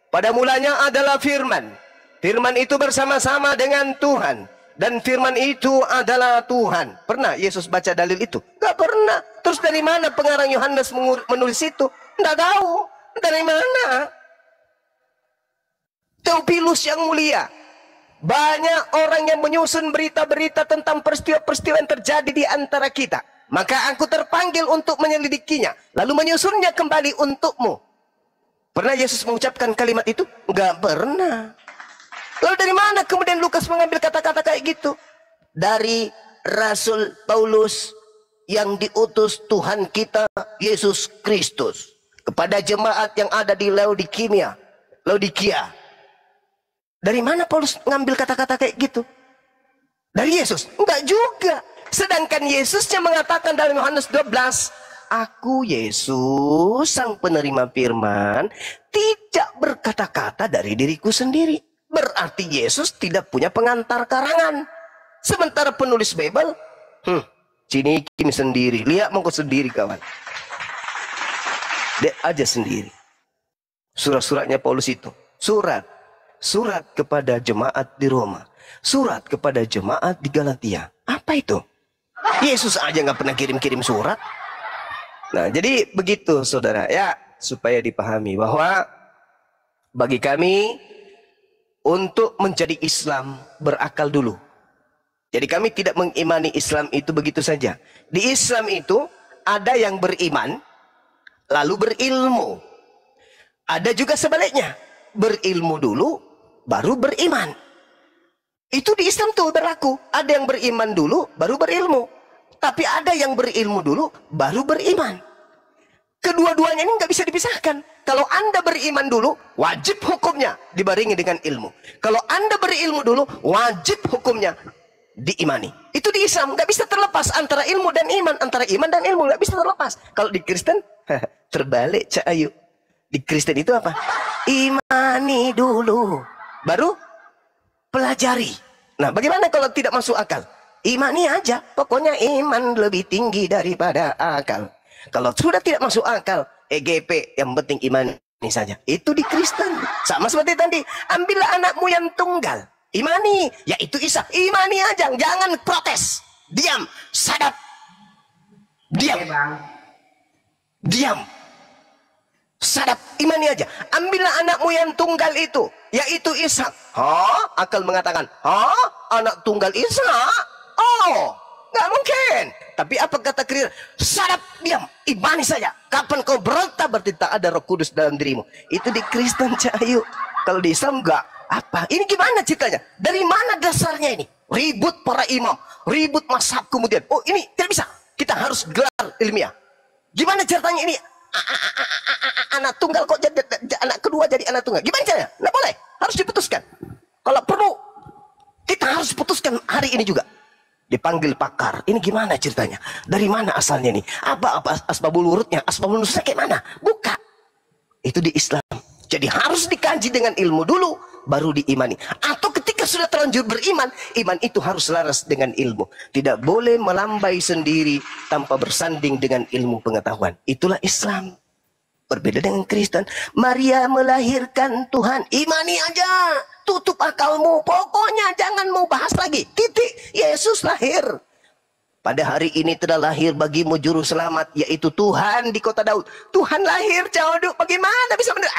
[SPEAKER 1] pada mulanya adalah firman, firman itu bersama-sama dengan Tuhan, dan firman itu adalah Tuhan? Pernah Yesus baca dalil itu? Gak pernah. Terus dari mana pengarang Yohanes menulis itu? Nggak tahu. Dari mana? Theophilus yang mulia, banyak orang yang menyusun berita-berita tentang peristiwa-peristiwa yang terjadi di antara kita. Maka aku terpanggil untuk menyelidikinya, lalu menyusunnya kembali untukmu. Pernah Yesus mengucapkan kalimat itu? Enggak pernah. Lalu dari mana kemudian Lukas mengambil kata-kata kayak gitu? Dari Rasul Paulus yang diutus Tuhan kita Yesus Kristus kepada jemaat yang ada di Laodikia. Dari mana Paulus ngambil kata-kata kayak gitu? Dari Yesus? Enggak juga. Sedangkan Yesusnya mengatakan dalam Yohanes 12, aku Yesus sang penerima firman tidak berkata-kata dari diriku sendiri. Berarti Yesus tidak punya pengantar karangan. Sementara penulis Bible, sini Kim sendiri, lihat mongko sendiri kawan. Dia aja sendiri. Surat-suratnya Paulus itu, surat kepada jemaat di Roma, surat kepada jemaat di Galatia. Apa itu? Yesus aja nggak pernah kirim-kirim surat. Nah, jadi begitu saudara ya, supaya dipahami bahwa bagi kami untuk menjadi Islam berakal dulu. Jadi kami tidak mengimani Islam itu begitu saja. Di Islam itu ada yang beriman lalu berilmu. Ada juga sebaliknya, berilmu dulu baru beriman. Itu di Islam tuh berlaku. Ada yang beriman dulu baru berilmu. Tapi ada yang berilmu dulu baru beriman. Kedua-duanya ini nggak bisa dipisahkan. Kalau Anda beriman dulu, wajib hukumnya dibarengi dengan ilmu. Kalau Anda berilmu dulu, wajib hukumnya diimani. Itu di Islam nggak bisa terlepas antara ilmu dan iman, antara iman dan ilmu nggak bisa terlepas. Kalau di Kristen terbalik, Cak Ayu. Di Kristen itu apa? Imani dulu, baru pelajari. Nah, bagaimana kalau tidak masuk akal? Imani aja, pokoknya iman lebih tinggi daripada akal. Kalau sudah tidak masuk akal, EGP, yang penting iman ini saja. Itu di Kristen. Sama seperti tadi, ambillah anakmu yang tunggal, imani, yaitu Isa. Imani aja, jangan protes. Diam, sadap. Diam. Diam. Sadap, imani aja. Ambillah anakmu yang tunggal itu, yaitu Isa. Akal mengatakan, anak tunggal Isa? Oh, nggak mungkin. Tapi apa kata Kristen? Sadap, diam, imani saja. Kapan kau berontak berarti tak ada Roh Kudus dalam dirimu. Itu di Kristen, Cahayu. Kalau di Islam enggak. Apa? Ini gimana ceritanya? Dari mana dasarnya ini? Ribut para imam, ribut mazhab kemudian. Oh, ini tidak bisa. Kita harus gelar ilmiah. Gimana ceritanya ini? Anak tunggal kok jadi anak kedua jadi anak tunggal. Gimana caranya? Nggak boleh. Harus diputuskan. Kalau perlu kita harus putuskan hari ini juga. Dipanggil pakar. Ini gimana ceritanya? Dari mana asalnya nih? Apa asbabul wurudnya? Asbabul nuzulnya kayak mana? Buka. Itu di Islam. Jadi harus dikaji dengan ilmu dulu, baru diimani. Atau ketika sudah terlanjur beriman, iman itu harus selaras dengan ilmu. Tidak boleh melambai sendiri tanpa bersanding dengan ilmu pengetahuan. Itulah Islam. Berbeda dengan Kristen. Maria melahirkan Tuhan. Imani aja. Tutup akalmu. Pokoknya jangan mau bahas lagi. Titik. Yesus lahir. Pada hari ini telah lahir bagimu juru selamat, yaitu Tuhan di kota Daud. Tuhan lahir, Cauduk. Bagaimana bisa benar?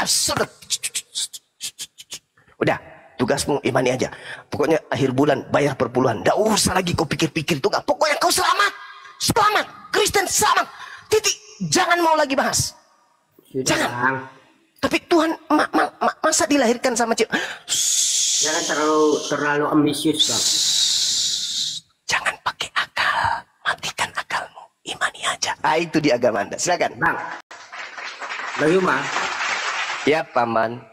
[SPEAKER 1] Udah. Tugasmu imani aja. Pokoknya akhir bulan bayar perpuluhan. Nggak usah lagi kau pikir-pikir itu. Pokoknya kau selamat. Selamat. Kristen selamat. Titik. Jangan mau lagi bahas.
[SPEAKER 4] Sudah,
[SPEAKER 1] Jangan.
[SPEAKER 4] Bang.
[SPEAKER 1] Tapi Tuhan masa dilahirkan sama cewek?
[SPEAKER 4] Jangan terlalu ambisius, Bang.
[SPEAKER 1] Jangan pakai akal. Matikan akalmu. Imani aja. Itu di agama Anda. Silakan.
[SPEAKER 4] Bang. Bagaimana?
[SPEAKER 1] Ya, Paman.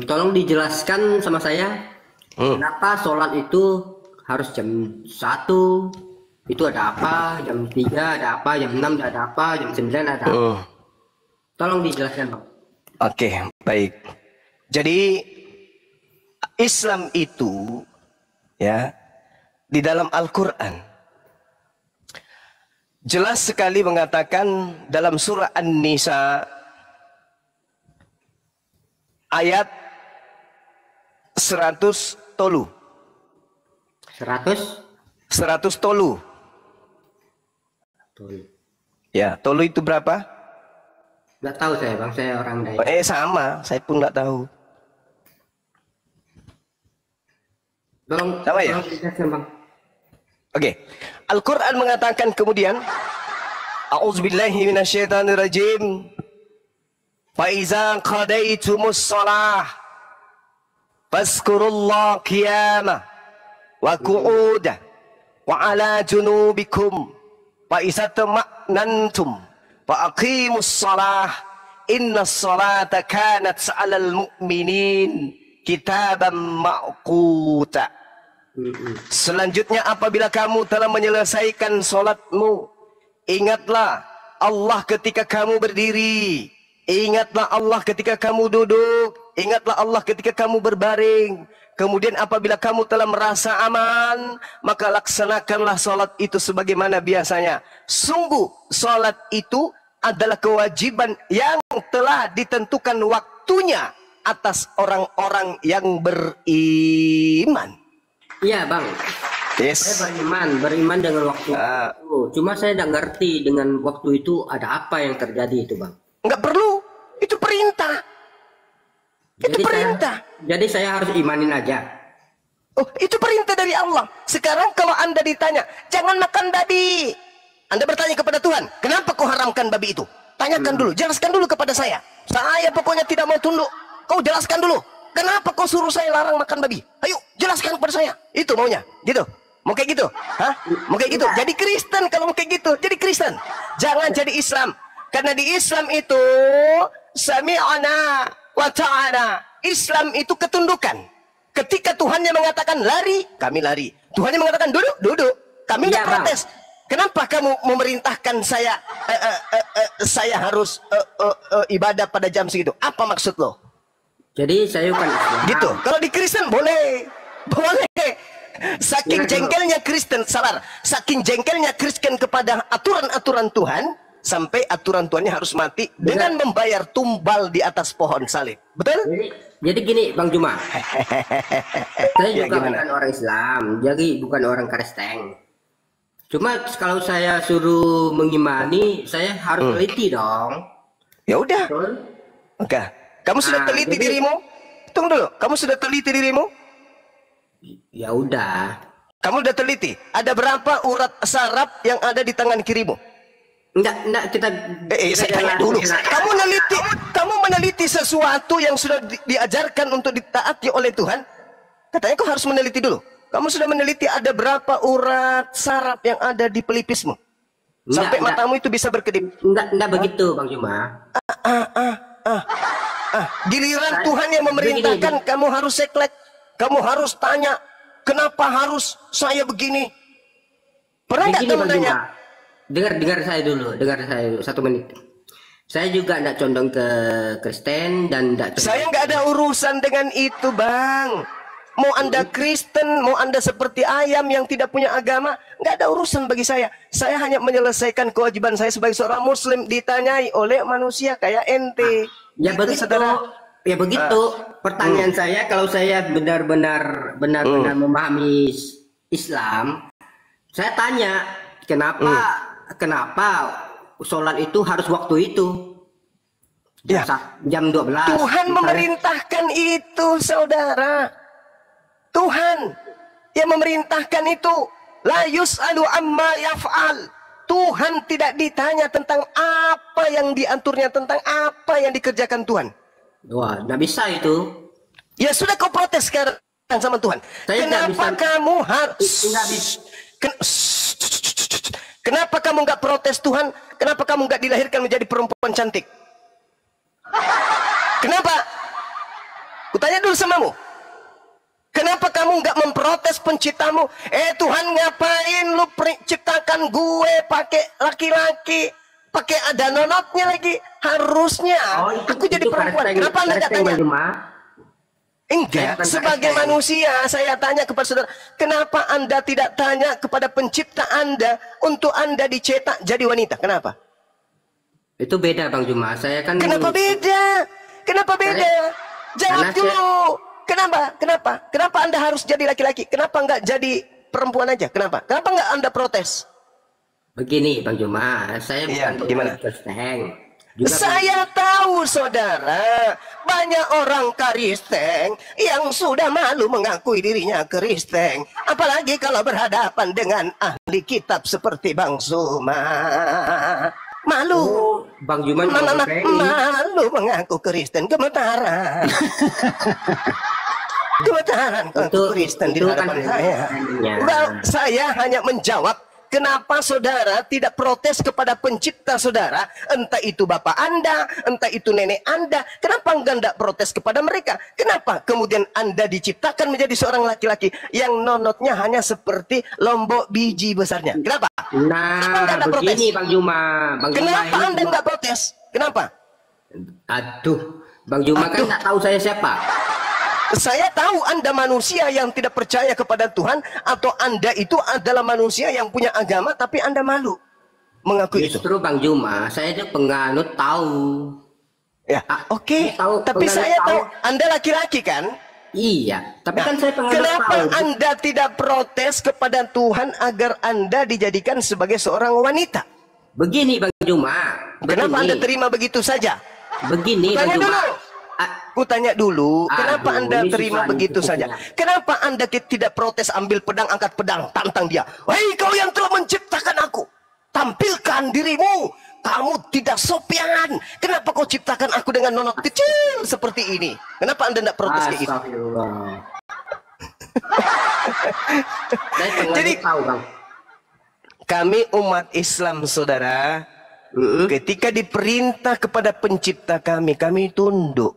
[SPEAKER 4] Tolong dijelaskan sama saya. Kenapa sholat itu harus jam 1? Itu ada apa? Jam 3 ada apa? Jam 6 ada apa? Jam 9 ada apa? Tolong dijelaskan, Bang.
[SPEAKER 1] Oke, baik. Jadi Islam itu ya di dalam Al-Qur'an jelas sekali mengatakan dalam surah An-Nisa ayat 100 tolu. 100 tolu. Ya, tolu itu berapa?
[SPEAKER 4] Nggak tahu saya bang, saya orang Dayak.
[SPEAKER 1] Sama, saya pun nggak tahu.
[SPEAKER 4] Tolong,
[SPEAKER 1] sama ya?
[SPEAKER 4] Bang.
[SPEAKER 1] Oke. Al-Quran mengatakan kemudian, A'udzubillahi minasyaitonirrajim. Faiza qadaitumus shalah fazkurullah qiyamah wa qu'udah wa ala junubikum wa iza tama'nantum wa aqimus shalah innas salata kanat 'alal mu'minin kitaban ma'quta. Selanjutnya apabila kamu telah menyelesaikan salatmu, ingatlah Allah ketika kamu berdiri, ingatlah Allah ketika kamu duduk, ingatlah Allah ketika kamu berbaring. Kemudian apabila kamu telah merasa aman, maka laksanakanlah salat itu sebagaimana biasanya. Sungguh salat itu adalah kewajiban yang telah ditentukan waktunya atas orang-orang yang beriman.
[SPEAKER 4] Iya bang,
[SPEAKER 1] Yes.
[SPEAKER 4] saya beriman dengan waktu itu. Cuma saya tidak ngerti dengan waktu itu ada apa yang terjadi itu bang.
[SPEAKER 1] Enggak perlu, itu perintah. Itu perintah.
[SPEAKER 4] Jadi saya harus imanin aja.
[SPEAKER 1] Oh, itu perintah dari Allah. Sekarang kalau Anda ditanya, jangan makan babi. Anda bertanya kepada Tuhan, kenapa kau haramkan babi itu? Tanyakan dulu, jelaskan dulu kepada saya. Saya pokoknya tidak mau tunduk. Kau jelaskan dulu. Kenapa kau suruh saya larang makan babi? Ayo, jelaskan kepada saya. Itu maunya, gitu. Mau kayak gitu? Hah? Mau kayak gitu? Jadi Kristen kalau mau kayak gitu. Jadi Kristen. Jangan jadi Islam. Karena di Islam itu sami'ana wa ta'ana. Islam itu ketundukan. Ketika Tuhannya mengatakan lari, kami lari. Tuhannya mengatakan duduk, duduk. Kami nggak protes. Kenapa kamu memerintahkan saya saya harus ibadah pada jam segitu? Apa maksud lo?
[SPEAKER 4] Jadi saya bukan Islam.
[SPEAKER 1] Gitu. Kalau di Kristen boleh. Boleh. Saking jengkelnya Kristen, sabar. Saking jengkelnya Kristen kepada aturan-aturan Tuhan, sampai aturan Tuhannya harus mati dengan membayar tumbal di atas pohon salib. Betul?
[SPEAKER 4] Jadi gini Bang Juma. Saya juga
[SPEAKER 1] gimana?
[SPEAKER 4] bukan orang Islam, jadi bukan orang Kristen. Cuma kalau saya suruh mengimani, saya harus teliti dong.
[SPEAKER 1] Ya udah.
[SPEAKER 4] Betul?
[SPEAKER 1] Oke. Kamu sudah teliti dirimu? Tunggu dulu. Kamu sudah teliti dirimu?
[SPEAKER 4] Ya udah.
[SPEAKER 1] Kamu sudah teliti. Ada berapa urat saraf yang ada di tangan kirimu?
[SPEAKER 4] Enggak kita
[SPEAKER 1] Saya tanya dulu. Kamu meneliti sesuatu yang sudah diajarkan untuk ditaati oleh Tuhan? Katanya kau harus meneliti dulu. Kamu sudah meneliti ada berapa urat saraf yang ada di pelipismu? Sampai matamu itu bisa berkedip.
[SPEAKER 4] Enggak begitu Bang Juma.
[SPEAKER 1] Giliran Tuhan yang memerintahkan, kamu harus seklek. Kamu harus tanya, kenapa harus saya begini? Pernah nggak kamu tanya?
[SPEAKER 4] Dengar saya dulu 1 menit. Saya juga tidak condong ke Kristen dan tidak.
[SPEAKER 1] Saya nggak ada urusan dengan itu, Bang. Mau Anda Kristen, mau Anda seperti ayam yang tidak punya agama, nggak ada urusan bagi saya. Saya hanya menyelesaikan kewajiban saya sebagai seorang Muslim, ditanyai oleh manusia kayak ente.
[SPEAKER 4] Ya
[SPEAKER 1] Itu,
[SPEAKER 4] begitu,
[SPEAKER 1] saudara.
[SPEAKER 4] ya begitu. Pertanyaan saya, kalau saya benar-benar memahami Islam, saya tanya kenapa sholat itu harus waktu itu?
[SPEAKER 1] Ya.
[SPEAKER 4] Jam 12.
[SPEAKER 1] Tuhan memerintahkan itu, saudara. Tuhan yang memerintahkan itu. La yus'alu amma yaf'al. Tuhan tidak ditanya tentang apa yang diaturnya, tentang apa yang dikerjakan Tuhan.
[SPEAKER 4] Wah, nggak bisa itu.
[SPEAKER 1] Ya sudah, kau protes sekarang sama Tuhan.
[SPEAKER 4] Saya
[SPEAKER 1] Kenapa kamu harus? Kenapa kamu nggak protes Tuhan? Kenapa kamu nggak dilahirkan menjadi perempuan cantik? Kenapa? Kutanya dulu samamu. Kenapa kamu nggak memprotes penciptamu? Tuhan, ngapain lu ciptakan gue pakai laki-laki, pakai ada nonotnya lagi? Harusnya aku jadi perempuan. Kenapa anda nggak tanya? Enggak, sebagai manusia saya tanya kepada saudara, kenapa Anda tidak tanya kepada pencipta Anda untuk Anda dicetak jadi wanita? Kenapa?
[SPEAKER 4] Itu beda Bang Juma. Saya kan.
[SPEAKER 1] Kenapa beda? Kenapa beda? Jawab dulu. Kenapa? Kenapa? Kenapa Anda harus jadi laki-laki? Kenapa enggak jadi perempuan aja? Kenapa? Kenapa enggak Anda protes?
[SPEAKER 4] Begini Bang Juma, saya bukan
[SPEAKER 1] gimana?
[SPEAKER 4] Kristen.
[SPEAKER 1] Saya tahu saudara, banyak orang Kristen yang sudah malu mengakui dirinya Kristen. Apalagi kalau berhadapan dengan ahli kitab seperti Bang Suma. Malu.
[SPEAKER 4] Bang Juma
[SPEAKER 1] malu mengaku Kristen, gemetaran. Gemetaran kalau Kristen di hadapan saya. Saya hanya menjawab, kenapa saudara tidak protes kepada pencipta saudara? Entah itu bapak Anda, entah itu nenek Anda. Kenapa enggak protes kepada mereka? Kenapa kemudian Anda diciptakan menjadi seorang laki-laki yang nonotnya hanya seperti lombok biji besarnya? Kenapa?
[SPEAKER 4] Nah, begini Bang Juma.
[SPEAKER 1] Kenapa Anda enggak protes? Kenapa?
[SPEAKER 4] Aduh, Bang Juma kan nggak tahu saya siapa.
[SPEAKER 1] Saya tahu Anda manusia yang tidak percaya kepada Tuhan, atau Anda itu adalah manusia yang punya agama tapi Anda malu mengakui itu.
[SPEAKER 4] Justru Bang Juma, saya itu penganut tahu.
[SPEAKER 1] Ya, oke. Tapi saya tahu Anda laki-laki kan?
[SPEAKER 4] Iya, tapi kan saya penganut
[SPEAKER 1] kenapa
[SPEAKER 4] tahu.
[SPEAKER 1] Anda tidak protes kepada Tuhan agar Anda dijadikan sebagai seorang wanita?
[SPEAKER 4] Begini Bang Juma.
[SPEAKER 1] Kenapa Anda terima begitu saja?
[SPEAKER 4] Begini Bang Juma.
[SPEAKER 1] Ku tanya dulu, kenapa Anda terima begitu saja? Kenapa Anda tidak protes, ambil pedang, angkat pedang, tantang dia? Hei kau yang telah menciptakan aku, tampilkan dirimu. Kamu tidak sopian. Kenapa kau ciptakan aku dengan nonot kecil seperti ini? Kenapa Anda tidak protes kayak gitu? Jadi
[SPEAKER 4] tahu, Bang.
[SPEAKER 1] Kami umat Islam saudara, ketika diperintah kepada pencipta kami tunduk.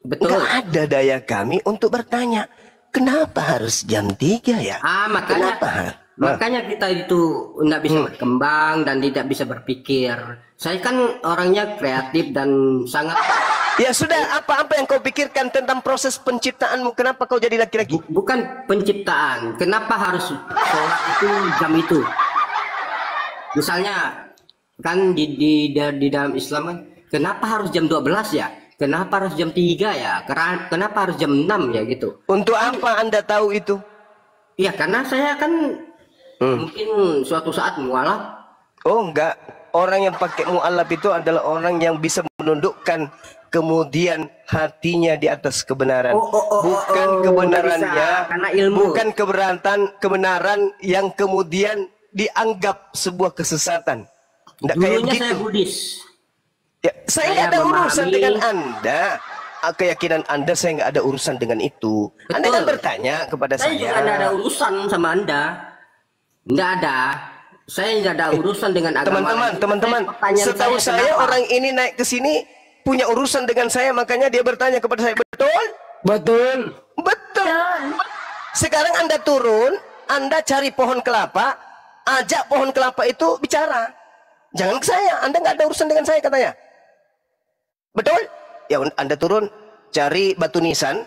[SPEAKER 4] Betul.
[SPEAKER 1] Nggak ada daya kami untuk bertanya, kenapa harus jam 3 ya?
[SPEAKER 4] Makanya kita itu tidak bisa berkembang dan tidak bisa berpikir. Saya kan orangnya kreatif dan sangat.
[SPEAKER 1] Ya sudah, apa-apa yang kau pikirkan tentang proses penciptaanmu? Kenapa kau jadi laki-laki?
[SPEAKER 4] Bukan penciptaan. Kenapa harus sholat itu jam itu? Misalnya kan di dalam Islam kan, kenapa harus jam 12 ya? Kenapa harus jam 3 ya? Kenapa harus jam 6 ya gitu?
[SPEAKER 1] Untuk apa Anda tahu itu?
[SPEAKER 4] Ya karena saya kan mungkin suatu saat mualaf.
[SPEAKER 1] Oh enggak, orang yang pakai mualaf itu adalah orang yang bisa menundukkan kemudian hatinya di atas kebenaran. Bukan kebenarannya,
[SPEAKER 4] karena ilmu.
[SPEAKER 1] Bukan kebenaran yang kemudian dianggap sebuah kesesatan. Enggak kayak gitu.
[SPEAKER 4] Saya Buddhis.
[SPEAKER 1] Ya, saya nggak ada urusan dengan Anda. Keyakinan Anda saya nggak ada urusan dengan itu.
[SPEAKER 4] Betul.
[SPEAKER 1] Anda kan bertanya kepada saya.
[SPEAKER 4] Saya juga nggak ada urusan sama Anda. Nggak ada. Saya nggak ada urusan dengan agama.
[SPEAKER 1] Teman-teman. Setahu saya orang ini naik ke sini punya urusan dengan saya, makanya dia bertanya kepada saya. Betul? Betul. Sekarang Anda turun, Anda cari pohon kelapa, ajak pohon kelapa itu bicara. Jangan ke saya. Anda nggak ada urusan dengan saya katanya. Betul? Ya Anda turun, cari batu nisan.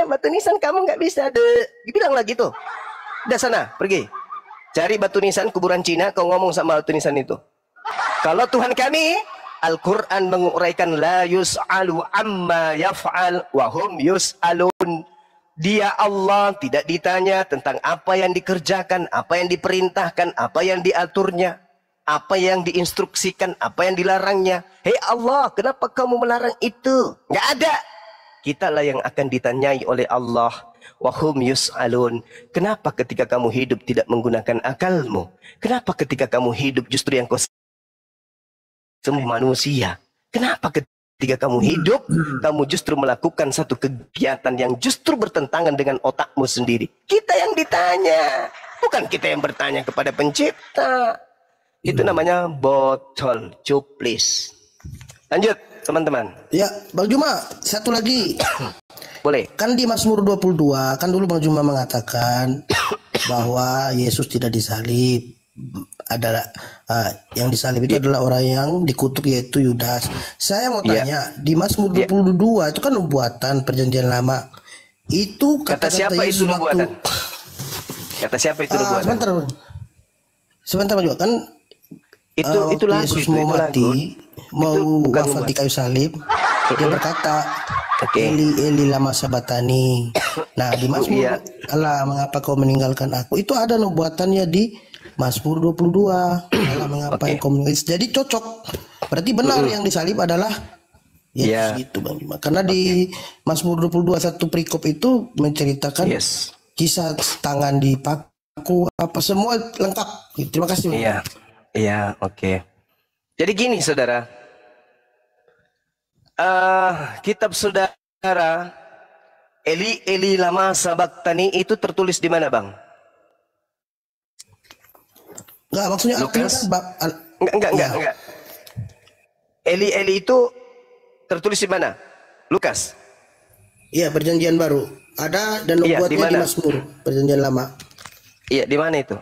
[SPEAKER 1] Batu nisan kamu nggak bisa. Dibilang lagi tuh. Udah sana, pergi. Cari batu nisan kuburan Cina, kau ngomong sama batu nisan itu. Kalau Tuhan kami, Al-Quran menguraikan la yus'alu amma yaf'al wa hum yus'alun. Dia Allah tidak ditanya tentang apa yang dikerjakan, apa yang diperintahkan, apa yang diaturnya, apa yang diinstruksikan, apa yang dilarangnya. Hei Allah, kenapa kamu melarang itu? Nggak ada. Kitalah yang akan ditanyai oleh Allah. Wa hum yus'alun. Kenapa ketika kamu hidup tidak menggunakan akalmu? Kenapa ketika kamu hidup justru yang kau semua manusia? Kenapa ketika kamu hidup, kamu justru melakukan satu kegiatan yang justru bertentangan dengan otakmu sendiri? Kita yang ditanya, bukan kita yang bertanya kepada pencipta. Itu namanya botol cuplis. Lanjut, teman-teman.
[SPEAKER 3] Ya, Bang Juma, satu lagi.
[SPEAKER 1] boleh.
[SPEAKER 3] Kan di Mazmur 22 kan dulu Bang Juma mengatakan bahwa Yesus tidak disalib, adalah yang disalib itu adalah orang yang dikutuk, yaitu Yudas. Saya mau tanya, di Mazmur 22 itu kan nubuatan perjanjian lama. Itu
[SPEAKER 1] kata siapa itu nubuatan? Kata siapa itu nubuatan?
[SPEAKER 3] Sebentar Bang Juma, kan
[SPEAKER 1] itu lagu,
[SPEAKER 3] Yesus mau mati, mau wafat di kayu salib, dia berkata, Eli Eli lama sabatani. Nah di Mazmur Allah mengapa kau meninggalkan aku, itu ada nubuatannya di Mazmur 22. Allah mengapa kau meninggalkan. Jadi cocok, berarti benar yang disalib adalah Yesus gitu Bang Juma. Karena di Mazmur 22 satu perikop itu menceritakan kisah tangan dipaku, apa semua lengkap. Terima kasih Bang.
[SPEAKER 1] Iya, oke. Jadi gini saudara, kitab saudara Eli Eli lama sabaktani itu tertulis di mana Bang?
[SPEAKER 3] Enggak, maksudnya
[SPEAKER 1] Lukas?
[SPEAKER 3] Enggak.
[SPEAKER 1] Eli Eli itu tertulis di mana? Lukas?
[SPEAKER 3] Iya, perjanjian baru. Ada dan nubuatnya di Mazmur perjanjian lama.
[SPEAKER 1] Iya, di mana itu?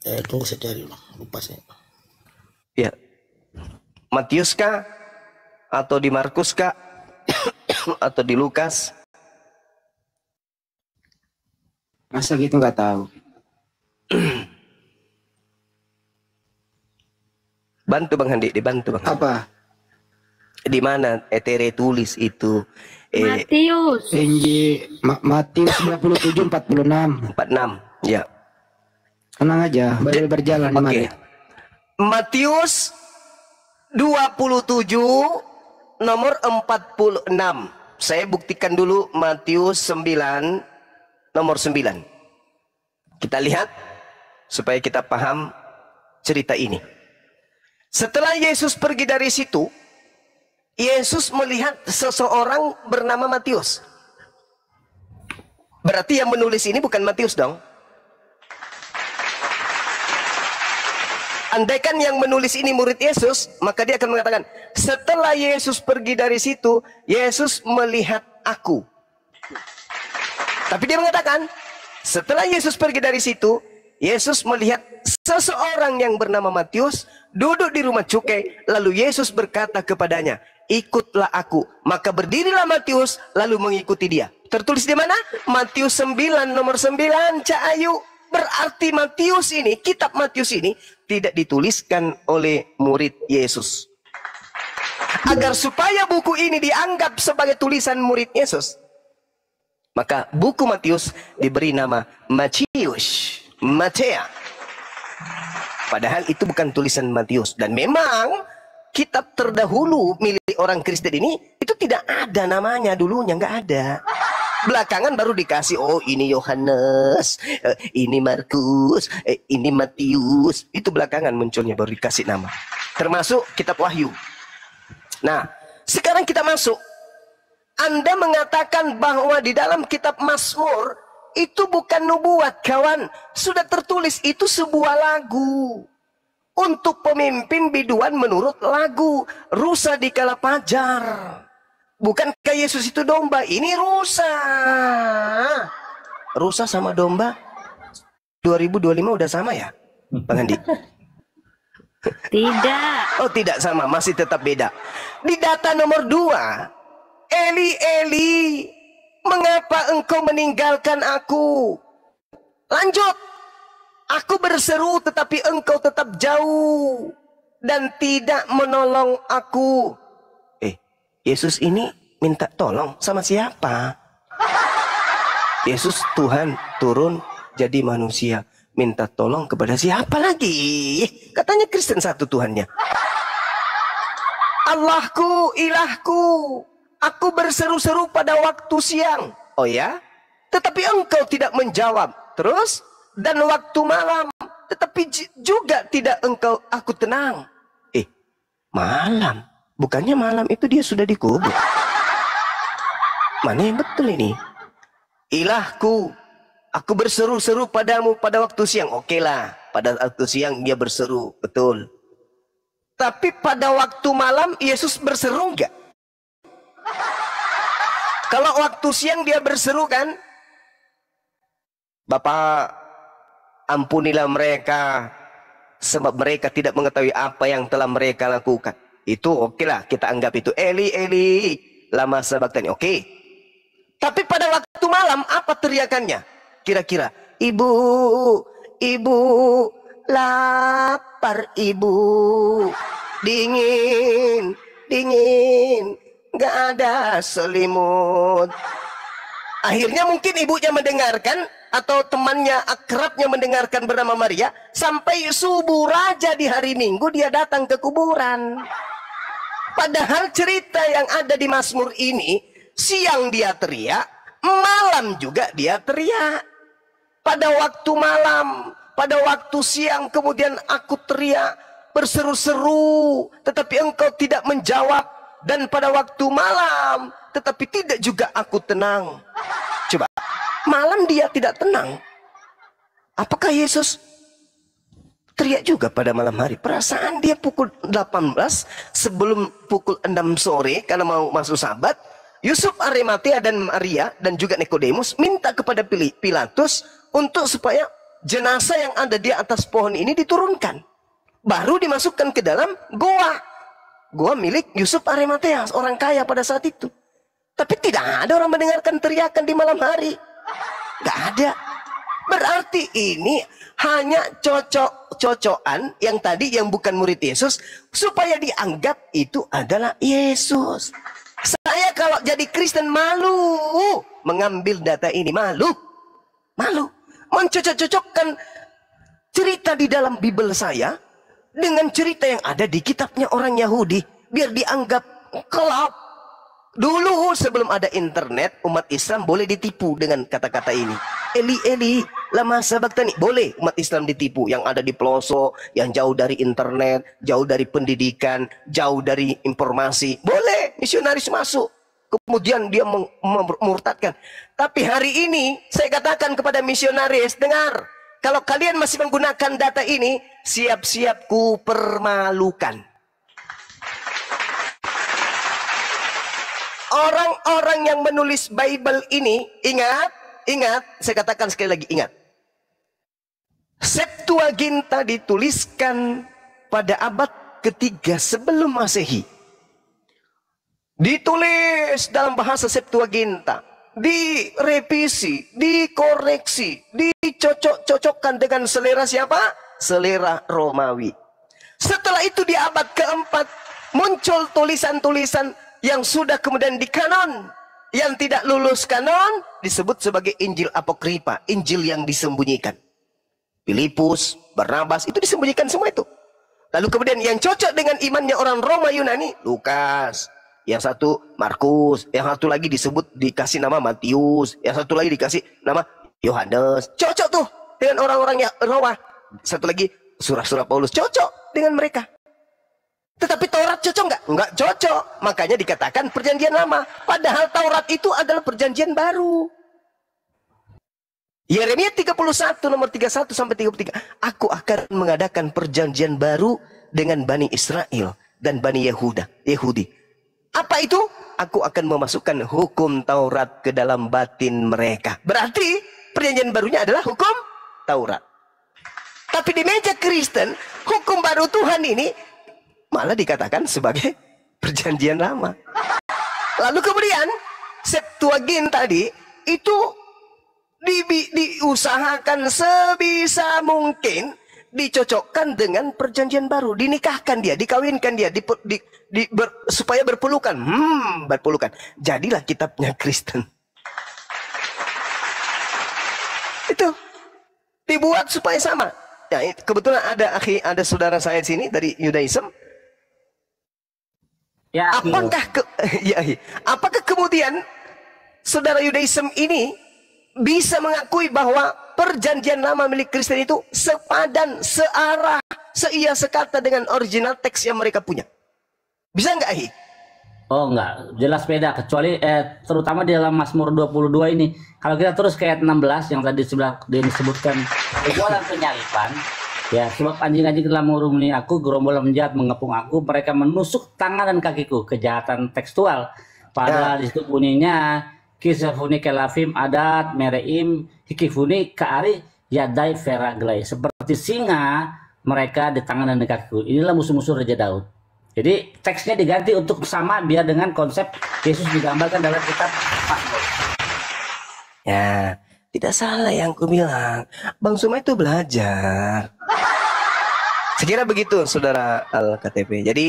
[SPEAKER 3] Tunggu saya cari, lupa saya.
[SPEAKER 1] Iya. Matius kah? Atau di Markus kah? Atau di Lukas?
[SPEAKER 4] Masa gitu nggak tahu?
[SPEAKER 1] Bantu Bang Handi, dibantu Bang.
[SPEAKER 4] Apa?
[SPEAKER 1] Di mana Etere tulis itu?
[SPEAKER 2] Matius.
[SPEAKER 4] Matius 27:46.
[SPEAKER 1] 46. Ya.
[SPEAKER 4] Tenang aja, baru berjalan.
[SPEAKER 1] Oke. Matius 27 nomor 46. Saya buktikan dulu Matius 9 nomor 9. Kita lihat supaya kita paham cerita ini. Setelah Yesus pergi dari situ, Yesus melihat seseorang bernama Matius. Berarti yang menulis ini bukan Matius dong. Andaikan yang menulis ini murid Yesus, maka dia akan mengatakan, setelah Yesus pergi dari situ, Yesus melihat aku. Tapi dia mengatakan, setelah Yesus pergi dari situ, Yesus melihat seseorang yang bernama Matius duduk di rumah cukai. Lalu Yesus berkata kepadanya, ikutlah aku. Maka berdirilah Matius lalu mengikuti dia. Tertulis di mana? Matius 9 nomor 9, Cak Ayu. Berarti Matius ini, kitab Matius ini tidak dituliskan oleh murid Yesus. Agar supaya buku ini dianggap sebagai tulisan murid Yesus, maka buku Matius diberi nama Matius, Matea. Padahal itu bukan tulisan Matius. Dan memang kitab terdahulu milik orang Kristen ini itu tidak ada namanya, dulunya nggak ada. Belakangan baru dikasih, oh ini Yohanes, ini Markus, ini Matius. Itu belakangan munculnya baru dikasih nama. Termasuk kitab Wahyu. Nah, sekarang kita masuk. Anda mengatakan bahwa di dalam kitab Mazmur itu bukan nubuat, kawan. Sudah tertulis, itu sebuah lagu. Untuk pemimpin biduan menurut lagu. Rusa di kala pajar. Bukankah Yesus itu domba? Ini rusa. Rusa sama domba 2025 udah sama ya, Bang Andi?
[SPEAKER 2] Tidak.
[SPEAKER 1] Oh tidak sama, masih tetap beda. Di data nomor 2, Eli Eli, mengapa engkau meninggalkan aku? Lanjut. Aku berseru tetapi engkau tetap jauh dan tidak menolong aku. Yesus ini minta tolong sama siapa? Yesus Tuhan turun jadi manusia, minta tolong kepada siapa lagi? Katanya Kristen satu Tuhannya. Allahku, ilahku, aku berseru-seru pada waktu siang. Oh ya? Tetapi engkau tidak menjawab. Terus? Dan waktu malam. Tetapi juga tidak aku tenang. Malam. Bukannya malam itu dia sudah dikubur. Mana yang betul ini? Ilahku, aku berseru-seru padamu pada waktu siang. Oke lah, pada waktu siang dia berseru, betul. Tapi pada waktu malam Yesus berseru enggak? Kalau waktu siang dia berseru kan, Bapa, ampunilah mereka, sebab mereka tidak mengetahui apa yang telah mereka lakukan. Itu oke lah, kita anggap itu Eli, Eli, lama sabachthani. Oke. Tapi pada waktu malam, apa teriakannya? Kira-kira, Ibu, Ibu, lapar Ibu, dingin, dingin, gak ada selimut. Akhirnya mungkin ibunya mendengarkan, atau temannya akrabnya mendengarkan bernama Maria, sampai subuh raja di hari Minggu dia datang ke kuburan. Padahal cerita yang ada di Mazmur ini, siang dia teriak, malam juga dia teriak. Pada waktu malam, pada waktu siang kemudian aku teriak, berseru-seru, tetapi engkau tidak menjawab. Dan pada waktu malam, tetapi tidak juga aku tenang. Coba, malam dia tidak tenang. Apakah Yesus teriak juga pada malam hari? Perasaan dia pukul 18 sebelum pukul 6 sore karena mau masuk Sabat, Yusuf Arimatea dan Maria dan juga Nikodemus minta kepada Pilatus untuk supaya jenazah yang ada di atas pohon ini diturunkan. Baru dimasukkan ke dalam goa milik Yusuf Arimatea, orang kaya pada saat itu. Tapi tidak ada orang mendengarkan teriakan di malam hari. Gak ada. Berarti ini hanya cocok-cocokan yang tadi yang bukan murid Yesus supaya dianggap itu adalah Yesus. Saya kalau jadi Kristen malu mengambil data ini, malu mencocok-cocokkan cerita di dalam Bible saya dengan cerita yang ada di kitabnya orang Yahudi biar dianggap kelap. Dulu sebelum ada internet, umat Islam boleh ditipu dengan kata-kata ini. Eli, Eli, lama sabachthani. Boleh umat Islam ditipu. Yang ada di pelosok, yang jauh dari internet, jauh dari pendidikan, jauh dari informasi. Boleh misionaris masuk. Kemudian dia memurtadkan. Tapi hari ini saya katakan kepada misionaris, dengar. Kalau kalian masih menggunakan data ini, siap-siap ku permalukan. Orang-orang yang menulis Bible ini, ingat, saya katakan sekali lagi, ingat. Septuaginta dituliskan pada abad ketiga sebelum Masehi. Ditulis dalam bahasa Septuaginta, direvisi, dikoreksi, dicocok-cocokkan dengan selera siapa? Selera Romawi. Setelah itu di abad keempat, muncul tulisan-tulisan yang sudah kemudian dikanon. Yang tidak lulus kanon disebut sebagai Injil Apokripa, Injil yang disembunyikan. Filipus, Barnabas, itu disembunyikan semua itu. Lalu kemudian yang cocok dengan imannya orang Roma Yunani, Lukas. Yang satu Markus, yang satu lagi dikasih nama Matius, yang satu lagi dikasih nama Yohanes. Cocok tuh dengan orang-orang Roma. Satu lagi surah-surah Paulus, cocok dengan mereka. Tetapi Taurat cocok nggak? Nggak cocok. Makanya dikatakan perjanjian lama. Padahal Taurat itu adalah perjanjian baru. Yeremia 31 nomor 31 sampai 33. Aku akan mengadakan perjanjian baru dengan Bani Israel dan Bani Yahudi. Apa itu? Aku akan memasukkan hukum Taurat ke dalam batin mereka. Berarti perjanjian barunya adalah hukum Taurat. Tapi di meja Kristen, hukum baru Tuhan ini malah dikatakan sebagai perjanjian lama. Lalu kemudian Septuaginta tadi itu diusahakan sebisa mungkin dicocokkan dengan perjanjian baru, dinikahkan dia, dikawinkan dia, supaya berpelukan. Berpelukan. Jadilah kitabnya Kristen. Itu dibuat supaya sama. Ya, kebetulan ada saudara saya di sini dari Yudaism. Ya, apakah kemudian saudara Yudaism ini bisa mengakui bahwa perjanjian lama milik Kristen itu sepadan, searah, seia sekata dengan original teks yang mereka punya? Bisa nggak, Hi?
[SPEAKER 5] Oh enggak, jelas beda, kecuali terutama di dalam Mazmur 22 ini. Kalau kita terus ke ayat 16 yang tadi disebutkan perbuatan penyalipan. Ya, sebab anjing-anjing telah mengurungi aku, gerombolan jahat mengepung aku, mereka menusuk tangan dan kakiku. Kejahatan tekstual. Padahal di situ bunyinya, kisafuni kelafim adat mereim hikifuni kaari yadai veraglai. Seperti singa mereka di tangan dan di kakiku. Inilah musuh-musuh Raja Daud. Jadi teksnya diganti untuk sama biar dengan konsep Yesus digambarkan dalam kitab Mazmur.
[SPEAKER 1] Ya, tidak salah yang aku bilang. Bang Suma itu belajar. Sekira begitu, saudara Al-KTP. Jadi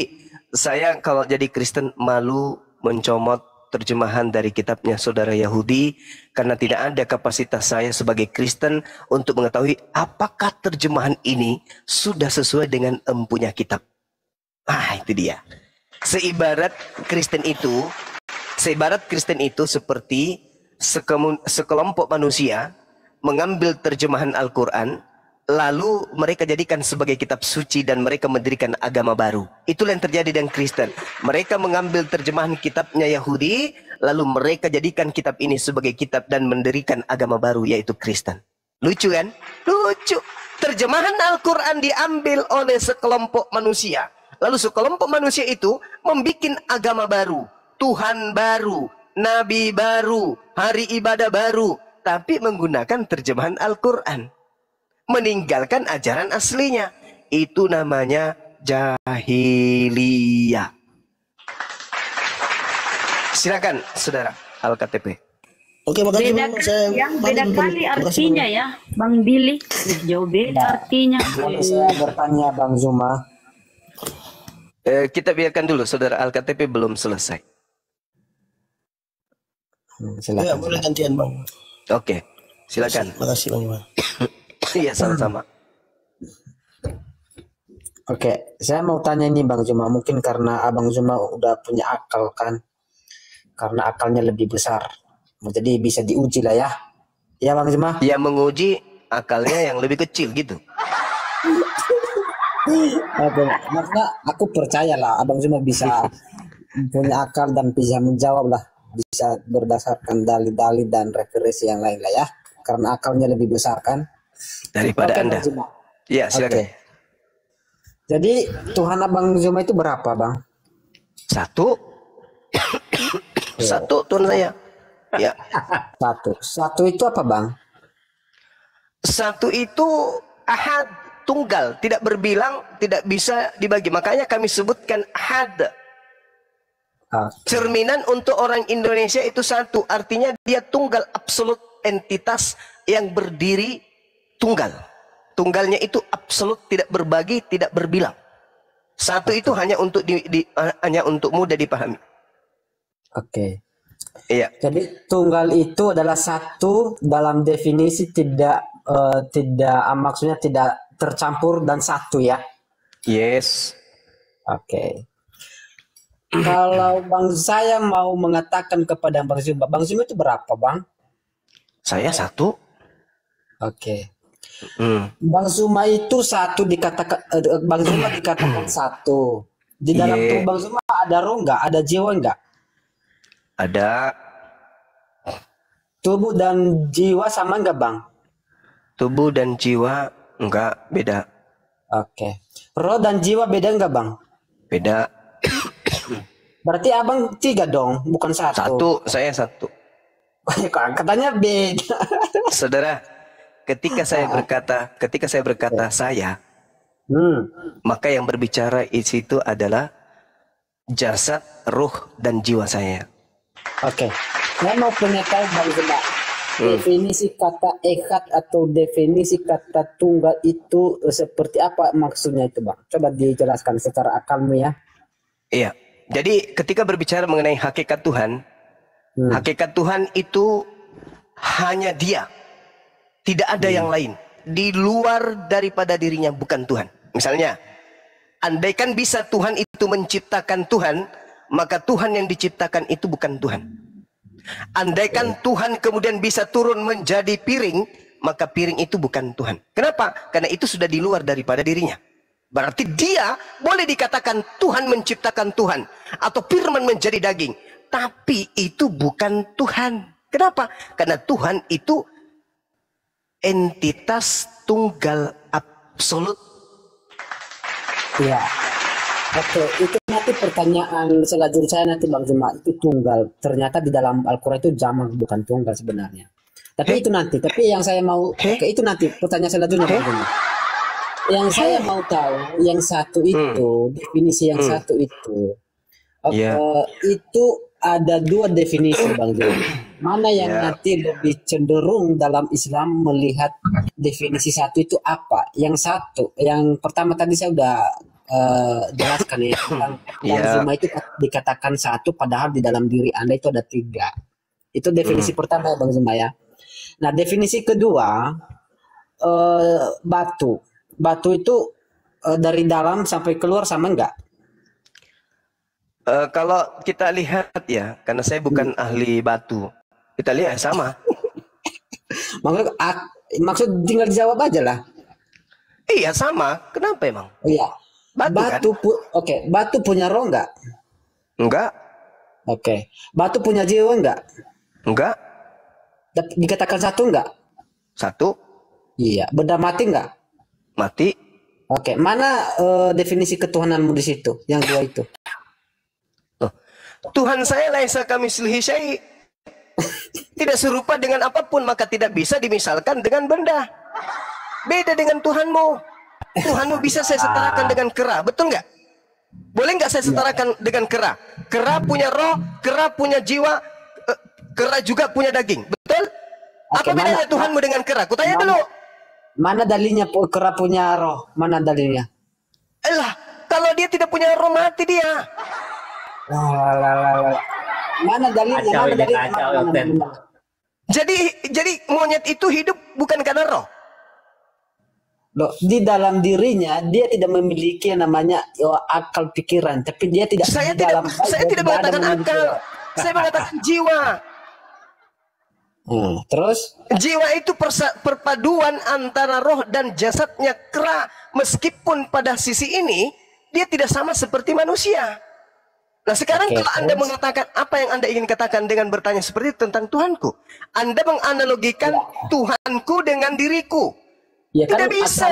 [SPEAKER 1] saya kalau jadi Kristen malu mencomot terjemahan dari kitabnya saudara Yahudi karena tidak ada kapasitas saya sebagai Kristen untuk mengetahui apakah terjemahan ini sudah sesuai dengan empunya kitab. Ah, itu dia. Seibarat Kristen itu seperti sekelompok manusia mengambil terjemahan Al-Quran lalu mereka jadikan sebagai kitab suci dan mereka mendirikan agama baru. Itulah yang terjadi dengan Kristen. Mereka mengambil terjemahan kitabnya Yahudi, lalu mereka jadikan kitab ini sebagai kitab dan mendirikan agama baru, yaitu Kristen. Lucu kan? Lucu. Terjemahan Al-Quran diambil oleh sekelompok manusia. Lalu sekelompok manusia itu membuat agama baru, Tuhan baru, Nabi baru, hari ibadah baru, tapi menggunakan terjemahan Al-Quran. Meninggalkan ajaran aslinya. Itu namanya jahiliyah. Silakan saudara Al-KTP.
[SPEAKER 3] Oke, makasih
[SPEAKER 2] Beda,
[SPEAKER 3] Bang. Saya
[SPEAKER 2] yang beda kali artinya ya, Bang Billy. Jauh beda artinya.
[SPEAKER 6] Saya bertanya Bang Zuma.
[SPEAKER 1] Kita biarkan dulu saudara Al-KTP belum selesai.
[SPEAKER 6] Silakan.
[SPEAKER 3] Ya, boleh gantian Bang.
[SPEAKER 1] Oke, silakan.
[SPEAKER 3] Makasih Bang Iwan.
[SPEAKER 1] Iya, sama-sama.
[SPEAKER 6] Oke, saya mau tanya ini Bang Zuma. Mungkin karena Abang Zuma udah punya akal kan, karena akalnya lebih besar. Jadi bisa diuji lah ya. Ya Bang Zuma.
[SPEAKER 1] Yang menguji akalnya yang lebih kecil gitu.
[SPEAKER 6] Oke, maksudnya aku percaya lah Abang Zuma bisa punya akal dan bisa menjawab lah, bisa berdasarkan dalil-dalil dan referensi yang lain lah ya, karena akalnya lebih besar kan
[SPEAKER 1] Daripada
[SPEAKER 6] Oke,
[SPEAKER 1] Anda.
[SPEAKER 6] Bang Zuma.
[SPEAKER 1] Iya, silakan.
[SPEAKER 6] Oke. Jadi Tuhan Abang Zuma itu berapa Bang?
[SPEAKER 1] Satu. Satu Tuhan saya. Ya.
[SPEAKER 6] Satu itu apa Bang?
[SPEAKER 1] Satu itu ahad, tunggal, tidak berbilang, tidak bisa dibagi. Makanya kami sebutkan ahad. Cerminan untuk orang Indonesia itu satu, artinya dia tunggal, absolut, entitas yang berdiri tunggal. Tunggalnya itu absolut, tidak berbagi, tidak berbilang. Satu itu hanya untuk hanya untuk mudah dipahami.
[SPEAKER 6] Oke.
[SPEAKER 1] Iya.
[SPEAKER 6] Jadi tunggal itu adalah satu dalam definisi tidak maksudnya tidak tercampur dan satu ya.
[SPEAKER 1] Yes.
[SPEAKER 6] Oke. Kalau Bang saya mau mengatakan kepada Bang Zuma itu berapa Bang?
[SPEAKER 1] Saya satu.
[SPEAKER 6] Oke. Bang Zuma itu satu dikatakan Bang Zuma dikatakan satu. Di dalam
[SPEAKER 1] Iya.
[SPEAKER 6] tubuh Bang Zuma ada roh nggak? Ada jiwa nggak?
[SPEAKER 1] Ada.
[SPEAKER 6] Tubuh dan jiwa sama nggak Bang?
[SPEAKER 1] Tubuh dan jiwa enggak, beda.
[SPEAKER 6] Oke. Roh dan jiwa beda nggak Bang?
[SPEAKER 1] Beda.
[SPEAKER 6] Berarti Abang tiga dong, bukan satu.
[SPEAKER 1] Satu, saya satu.
[SPEAKER 6] Katanya beda.
[SPEAKER 1] Saudara, ketika saya berkata saya, maka yang berbicara di situ adalah jasad, ruh, dan jiwa saya.
[SPEAKER 6] Oke. Saya mau punya tahu Bang Zuma. Definisi kata echad atau definisi kata tunggal itu seperti apa maksudnya itu Bang? Coba dijelaskan secara akalmu ya.
[SPEAKER 1] Iya. Jadi ketika berbicara mengenai hakikat Tuhan, hakikat Tuhan itu hanya Dia. Tidak ada yang lain. Di luar daripada dirinya bukan Tuhan. Misalnya, andaikan bisa Tuhan itu menciptakan Tuhan, maka Tuhan yang diciptakan itu bukan Tuhan. Andaikan Tuhan kemudian bisa turun menjadi piring, maka piring itu bukan Tuhan. Kenapa? Karena itu sudah di luar daripada dirinya. Berarti dia boleh dikatakan Tuhan menciptakan Tuhan, atau firman menjadi daging, tapi itu bukan Tuhan. Kenapa? Karena Tuhan itu entitas tunggal absolut.
[SPEAKER 6] Iya. Oke, itu nanti pertanyaan selanjutnya saya nanti Bang Zuma itu tunggal. Ternyata di dalam Al-Quran itu jamak bukan tunggal sebenarnya. Tapi itu nanti. Tapi yang saya mau itu nanti pertanyaan selanjutnya Bang Zuma. Yang saya mau tahu yang satu itu definisi yang satu itu. Itu ada dua definisi Bang Zuma. Mana yang nanti lebih cenderung dalam Islam melihat definisi satu itu apa? Yang satu, yang pertama tadi saya udah jelaskan ya tentang Bang Zuma itu dikatakan satu padahal di dalam diri Anda itu ada tiga. Itu definisi pertama ya Bang Zuma ya. Nah definisi kedua batu. Batu itu dari dalam sampai keluar sama enggak?
[SPEAKER 1] Kalau kita lihat ya, karena saya bukan ahli batu, kita lihat sama.
[SPEAKER 6] Maksud tinggal dijawab aja lah.
[SPEAKER 1] Iya sama. Kenapa emang?
[SPEAKER 6] Oh iya.
[SPEAKER 1] Batu
[SPEAKER 6] kan? Batu punya roh enggak?
[SPEAKER 1] Enggak.
[SPEAKER 6] Oke. Batu punya jiwa enggak?
[SPEAKER 1] Enggak.
[SPEAKER 6] Dikatakan satu enggak?
[SPEAKER 1] Satu.
[SPEAKER 6] Iya. Benda mati enggak?
[SPEAKER 1] Mati.
[SPEAKER 6] Oke. Mana definisi ketuhananmu di situ? Yang dua itu.
[SPEAKER 1] Tuhan saya laisa kamitslihi syai'. Tidak serupa dengan apapun, maka tidak bisa dimisalkan dengan benda. Beda dengan Tuhanmu. Tuhanmu bisa saya setarakan dengan kera, betul nggak? Boleh nggak saya setarakan dengan kera? Kera punya roh, kera punya jiwa, kera juga punya daging, betul? Apa bedanya Tuhanmu dengan kera? Kutanya dulu.
[SPEAKER 6] Mana dalilnya kera punya roh? Mana dalilnya?
[SPEAKER 1] Kalau dia tidak punya roh mati dia.
[SPEAKER 6] Mana dalilnya? Mana dalilnya?
[SPEAKER 1] Jadi monyet itu hidup bukan karena roh.
[SPEAKER 6] Loh, di dalam dirinya dia tidak memiliki yang namanya akal pikiran, tapi dia tidak.
[SPEAKER 1] Saya tidak mengatakan akal. Saya mengatakan jiwa.
[SPEAKER 6] Terus?
[SPEAKER 1] Jiwa itu perpaduan antara roh dan jasadnya kera. Meskipun pada sisi ini dia tidak sama seperti manusia. Nah sekarang kalau Anda mengatakan apa yang Anda ingin katakan dengan bertanya seperti itu tentang Tuhanku, Anda menganalogikan Tuhanku dengan diriku.
[SPEAKER 6] Ya,
[SPEAKER 1] tidak bisa,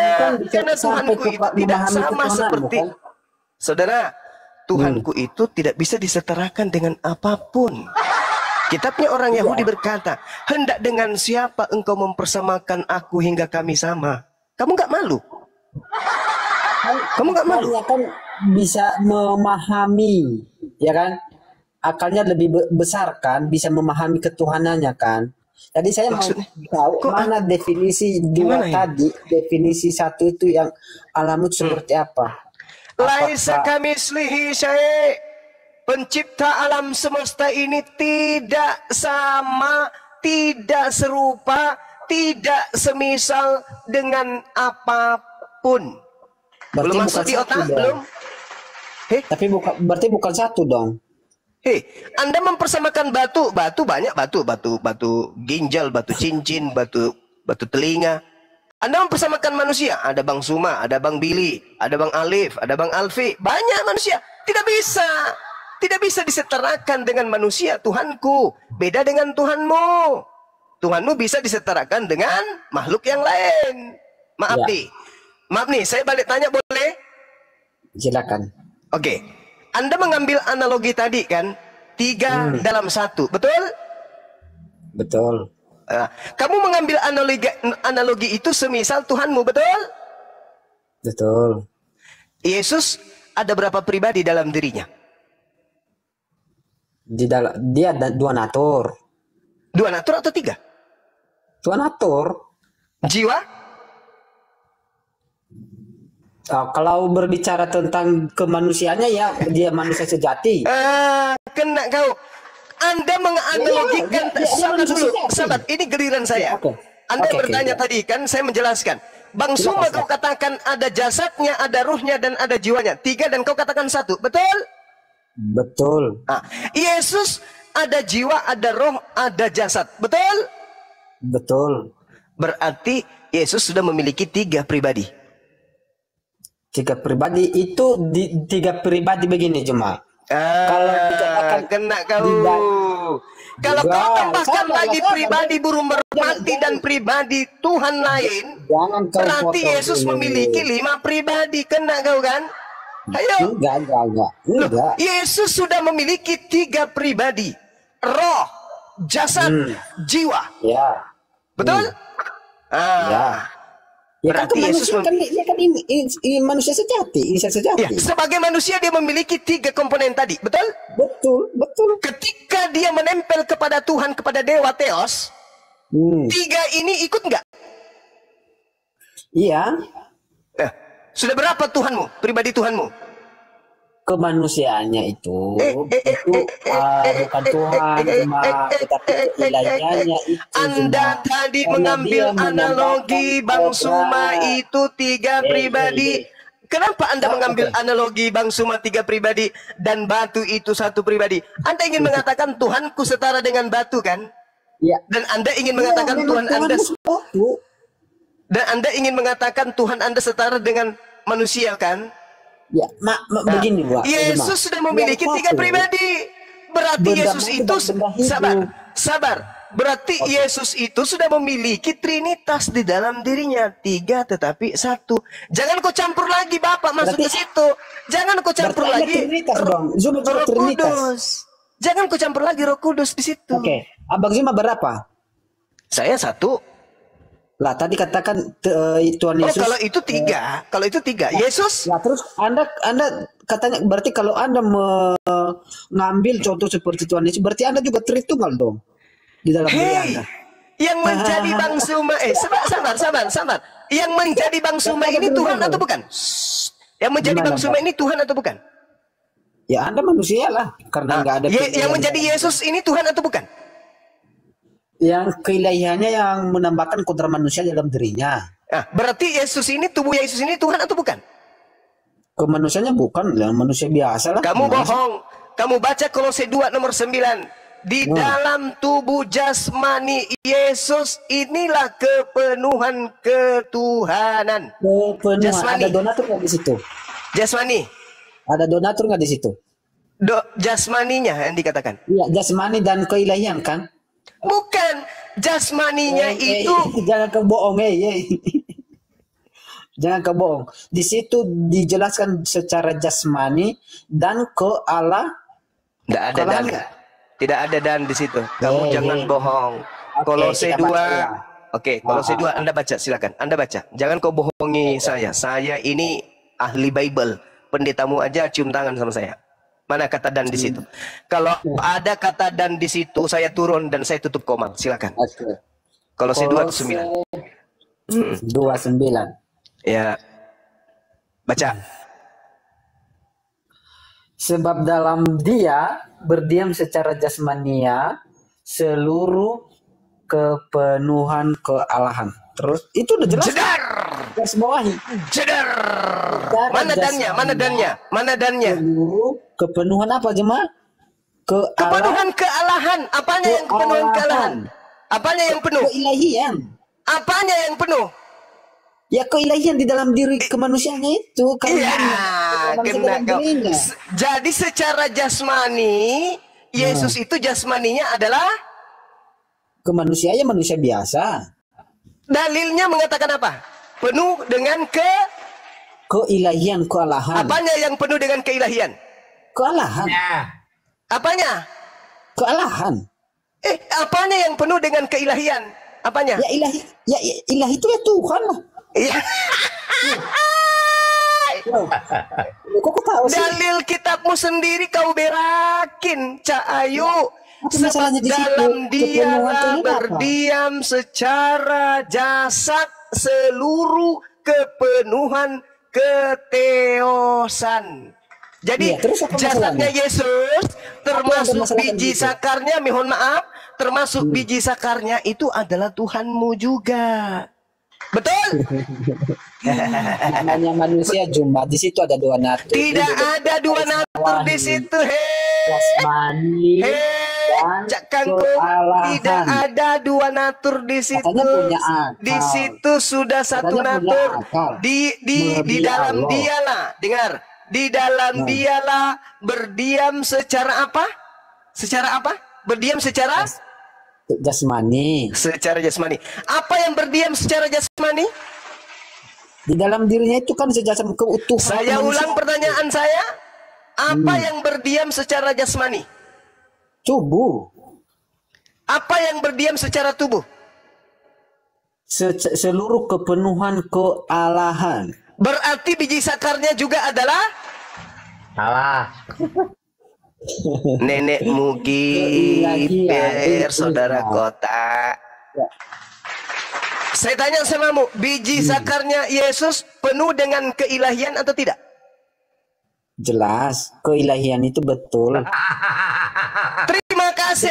[SPEAKER 1] karena Tuhanku itu tidak sama seperti saudara. Tuhanku itu tidak bisa disetarakan dengan apapun. Kitabnya orang Yahudi berkata, hendak dengan siapa engkau mempersamakan aku hingga kami sama? Kamu nggak malu? Kamu nggak malu?
[SPEAKER 6] Kan bisa memahami, ya kan? Akalnya lebih besar kan, bisa memahami ketuhanannya kan. Jadi saya maksudnya, mau tahu mana definisi dua tadi, definisi satu itu yang alamut seperti apa?
[SPEAKER 1] Laisa kamitslihi syai'. Pencipta alam semesta ini tidak sama, tidak serupa, tidak semisal dengan apapun.
[SPEAKER 6] Berarti
[SPEAKER 1] belum masuk di otak, belum?
[SPEAKER 6] Tapi berarti bukan satu dong.
[SPEAKER 1] Anda mempersamakan batu banyak, batu ginjal, batu cincin, batu telinga. Anda mempersamakan manusia, ada Bang Suma, ada Bang Billy, ada Bang Alif, ada Bang Alfi, banyak manusia. Tidak bisa disetarakan dengan manusia. Tuhanku beda dengan Tuhanmu. Tuhanmu bisa disetarakan dengan makhluk yang lain. Maaf nih, saya balik tanya boleh?
[SPEAKER 6] Silakan.
[SPEAKER 1] Oke. Anda mengambil analogi tadi kan, 3 dalam 1, betul?
[SPEAKER 6] Betul.
[SPEAKER 1] Kamu mengambil analogi itu semisal Tuhanmu, betul?
[SPEAKER 6] Betul.
[SPEAKER 1] Yesus ada berapa pribadi dalam dirinya?
[SPEAKER 6] Dia ada 2 natur.
[SPEAKER 1] 2 natur atau 3?
[SPEAKER 6] 2 natur.
[SPEAKER 1] Jiwa?
[SPEAKER 6] Kalau berbicara tentang kemanusiaannya ya dia manusia sejati.
[SPEAKER 1] Kena kau. Anda menganalogikan sahabat, ini giliran saya. Anda bertanya tadi kan, saya menjelaskan. Bang Suma kau katakan ada jasadnya, ada ruhnya dan ada jiwanya. 3 dan kau katakan 1, betul?
[SPEAKER 6] Betul.
[SPEAKER 1] Yesus ada jiwa, ada roh, ada jasad, betul?
[SPEAKER 6] Betul.
[SPEAKER 1] Berarti Yesus sudah memiliki 3 pribadi.
[SPEAKER 6] 3 pribadi itu 3 pribadi begini cuma. Kalau dikatakan
[SPEAKER 1] kena kau. Kalau kau tambahkan lagi pribadi burung merpati dan pribadi Tuhan lain, berarti Yesus memiliki 5 pribadi. Kena kau kan? Ayo.
[SPEAKER 3] Enggak.
[SPEAKER 1] Yesus sudah memiliki 3 pribadi. Roh, jasad, jiwa.
[SPEAKER 6] Ya.
[SPEAKER 1] Betul?
[SPEAKER 6] Ya kan
[SPEAKER 1] Berarti Yesus
[SPEAKER 6] manusia kan ini manusia sejati, insan sejati.
[SPEAKER 1] ya, sebagai manusia dia memiliki 3 komponen tadi, betul?
[SPEAKER 6] Betul.
[SPEAKER 1] Ketika dia menempel kepada Tuhan, kepada Dewa Theos, 3 ini ikut nggak?
[SPEAKER 6] Iya.
[SPEAKER 1] Sudah berapa Tuhanmu, pribadi Tuhanmu?
[SPEAKER 6] Kemanusiaannya itu bukan Tuhan cuma tetapi ilahiannya itu.
[SPEAKER 1] Anda tadi mengambil analogi Bang Suma itu 3 pribadi. Kenapa Anda mengambil analogi Bang Suma 3 pribadi dan batu itu 1 pribadi? Anda ingin mengatakan Tuhanku setara dengan batu kan?
[SPEAKER 6] Ya.
[SPEAKER 1] Dan Anda ingin mengatakan Tuhan Anda dan Anda ingin mengatakan Tuhan Anda setara dengan manusia kan?
[SPEAKER 6] Ya, begini Pak.
[SPEAKER 1] Yesus sudah memiliki 3 pribadi. Berarti Yesus itu sabar. Berarti Yesus itu sudah memiliki trinitas di dalam dirinya, 3 tetapi 1. Jangan kau campur lagi Bapak masuk ke situ. Jangan kau campur lagi Roh Kudus. Jangan kau campur lagi Roh Kudus di situ.
[SPEAKER 6] Oke, Abang Zuma berapa?
[SPEAKER 1] Saya 1.
[SPEAKER 6] Lah tadi katakan Tuhan Yesus.
[SPEAKER 1] Kalau itu 3, kalau itu 3. Yesus.
[SPEAKER 6] Ya terus Anda katanya berarti kalau Anda mengambil contoh seperti Tuhan Yesus, berarti Anda juga Tritunggal dong di dalam diri Anda.
[SPEAKER 1] Yang menjadi Bang Suma, sabar. Yang menjadi Bang Suma ini Tuhan atau bukan? Yang menjadi Bang Suma ini Tuhan atau bukan?
[SPEAKER 6] Ya Anda manusia lah, karena nggak ada.
[SPEAKER 1] Yang menjadi Yesus ini Tuhan atau bukan?
[SPEAKER 6] Yang keilahiannya yang menambahkan kodrat manusia dalam dirinya.
[SPEAKER 1] Berarti Yesus ini, tubuh Yesus ini Tuhan atau bukan?
[SPEAKER 6] Kemanusiaannya bukan, yang manusia biasa lah.
[SPEAKER 1] Kamu bohong. Kamu baca Kolose 2 nomor 9. Di dalam tubuh jasmani Yesus inilah kepenuhan ketuhanan.
[SPEAKER 6] Kepenuhan.
[SPEAKER 1] Jasmani.
[SPEAKER 6] Ada donatur nggak di situ?
[SPEAKER 1] Jasmani.
[SPEAKER 6] Ada donatur nggak di situ?
[SPEAKER 1] Jasmaninya yang dikatakan.
[SPEAKER 6] Iya, jasmani dan keilahian kan?
[SPEAKER 1] Bukan, jasmaninya itu.
[SPEAKER 6] Jangan kebohong, jangan kebohong. Di situ dijelaskan secara jasmani dan ke Allah.
[SPEAKER 1] Tidak ada dan. Tidak ada dan di situ. Kamu jangan bohong. Kolose 2. Oke, Kolose 2 Anda baca silakan. Anda baca. Jangan kau bohongi saya. Saya ini ahli Bible. Pendetamu aja cium tangan sama saya. Mana kata dan di situ? Kalau ada kata dan di situ, saya turun dan saya tutup koma. Silakan. Kalau saya 2:9.
[SPEAKER 6] 2:9.
[SPEAKER 1] Ya. Baca.
[SPEAKER 6] Sebab dalam dia berdiam secara jasmania seluruh kepenuhan kealahan. Terus itu udah jelas.
[SPEAKER 1] Jedar.
[SPEAKER 6] Garis bawahi.
[SPEAKER 1] Jedar. Mana dannya? Mana dannya? Mana dannya?
[SPEAKER 6] Seluruh kepenuhan apa jemaah?
[SPEAKER 1] Kepenuhan kealahan. Apanya yang kepenuhan kealahan? Apanya yang penuh?
[SPEAKER 6] Keilahian.
[SPEAKER 1] Apanya yang penuh?
[SPEAKER 6] Ya keilahian di dalam diri kemanusiaannya itu.
[SPEAKER 1] Iya, kena kau. Jadi secara jasmani, Yesus itu jasmaninya adalah
[SPEAKER 6] kemanusiaannya manusia biasa.
[SPEAKER 1] Dalilnya mengatakan apa? Penuh dengan
[SPEAKER 6] keilahian, kealahan.
[SPEAKER 1] Apanya yang penuh dengan keilahian?
[SPEAKER 6] Kealahan.
[SPEAKER 1] Apanya?
[SPEAKER 6] Kealahan.
[SPEAKER 1] Apanya yang penuh dengan keilahian? Apanya?
[SPEAKER 6] Ya ilahi, ilahi itu ya Tuhan lah.
[SPEAKER 1] Iya.
[SPEAKER 6] Kok tahu sih?
[SPEAKER 1] Dalil kitabmu sendiri kau berakin, Cak Ayu.
[SPEAKER 6] Sebab
[SPEAKER 1] dalam dialah berdiam secara jasad seluruh kepenuhan keteosan. Jadi jasadnya Yesus termasuk biji sakarnya, mohon maaf, termasuk biji sakarnya itu adalah Tuhanmu juga. Betul?
[SPEAKER 6] Namanya manusia cuma di situ ada dua natur.
[SPEAKER 1] Tidak ada dua natur di situ.
[SPEAKER 6] Jasmani.
[SPEAKER 1] Cak Kangkung, tidak ada dua natur di situ. Di situ sudah satu natur. Di dalam dialah, dengar. Di dalam dialah berdiam secara apa? Secara apa? Berdiam secara
[SPEAKER 6] jasmani.
[SPEAKER 1] Secara jasmani. Apa yang berdiam secara jasmani?
[SPEAKER 6] Di dalam dirinya itu kan sejasam keutuhan.
[SPEAKER 1] Saya ulang pertanyaan saya. Apa yang berdiam secara jasmani?
[SPEAKER 6] Tubuh.
[SPEAKER 1] Apa yang berdiam secara tubuh?
[SPEAKER 6] Seluruh kepenuhan kealahan.
[SPEAKER 1] Berarti biji sakarnya juga adalah
[SPEAKER 5] Salah.
[SPEAKER 1] nenek Mugi, Per, saudara kota. Saya tanya samamu, biji sakarnya Yesus penuh dengan keilahian atau tidak?
[SPEAKER 6] Jelas, keilahian itu betul.
[SPEAKER 1] Terima kasih.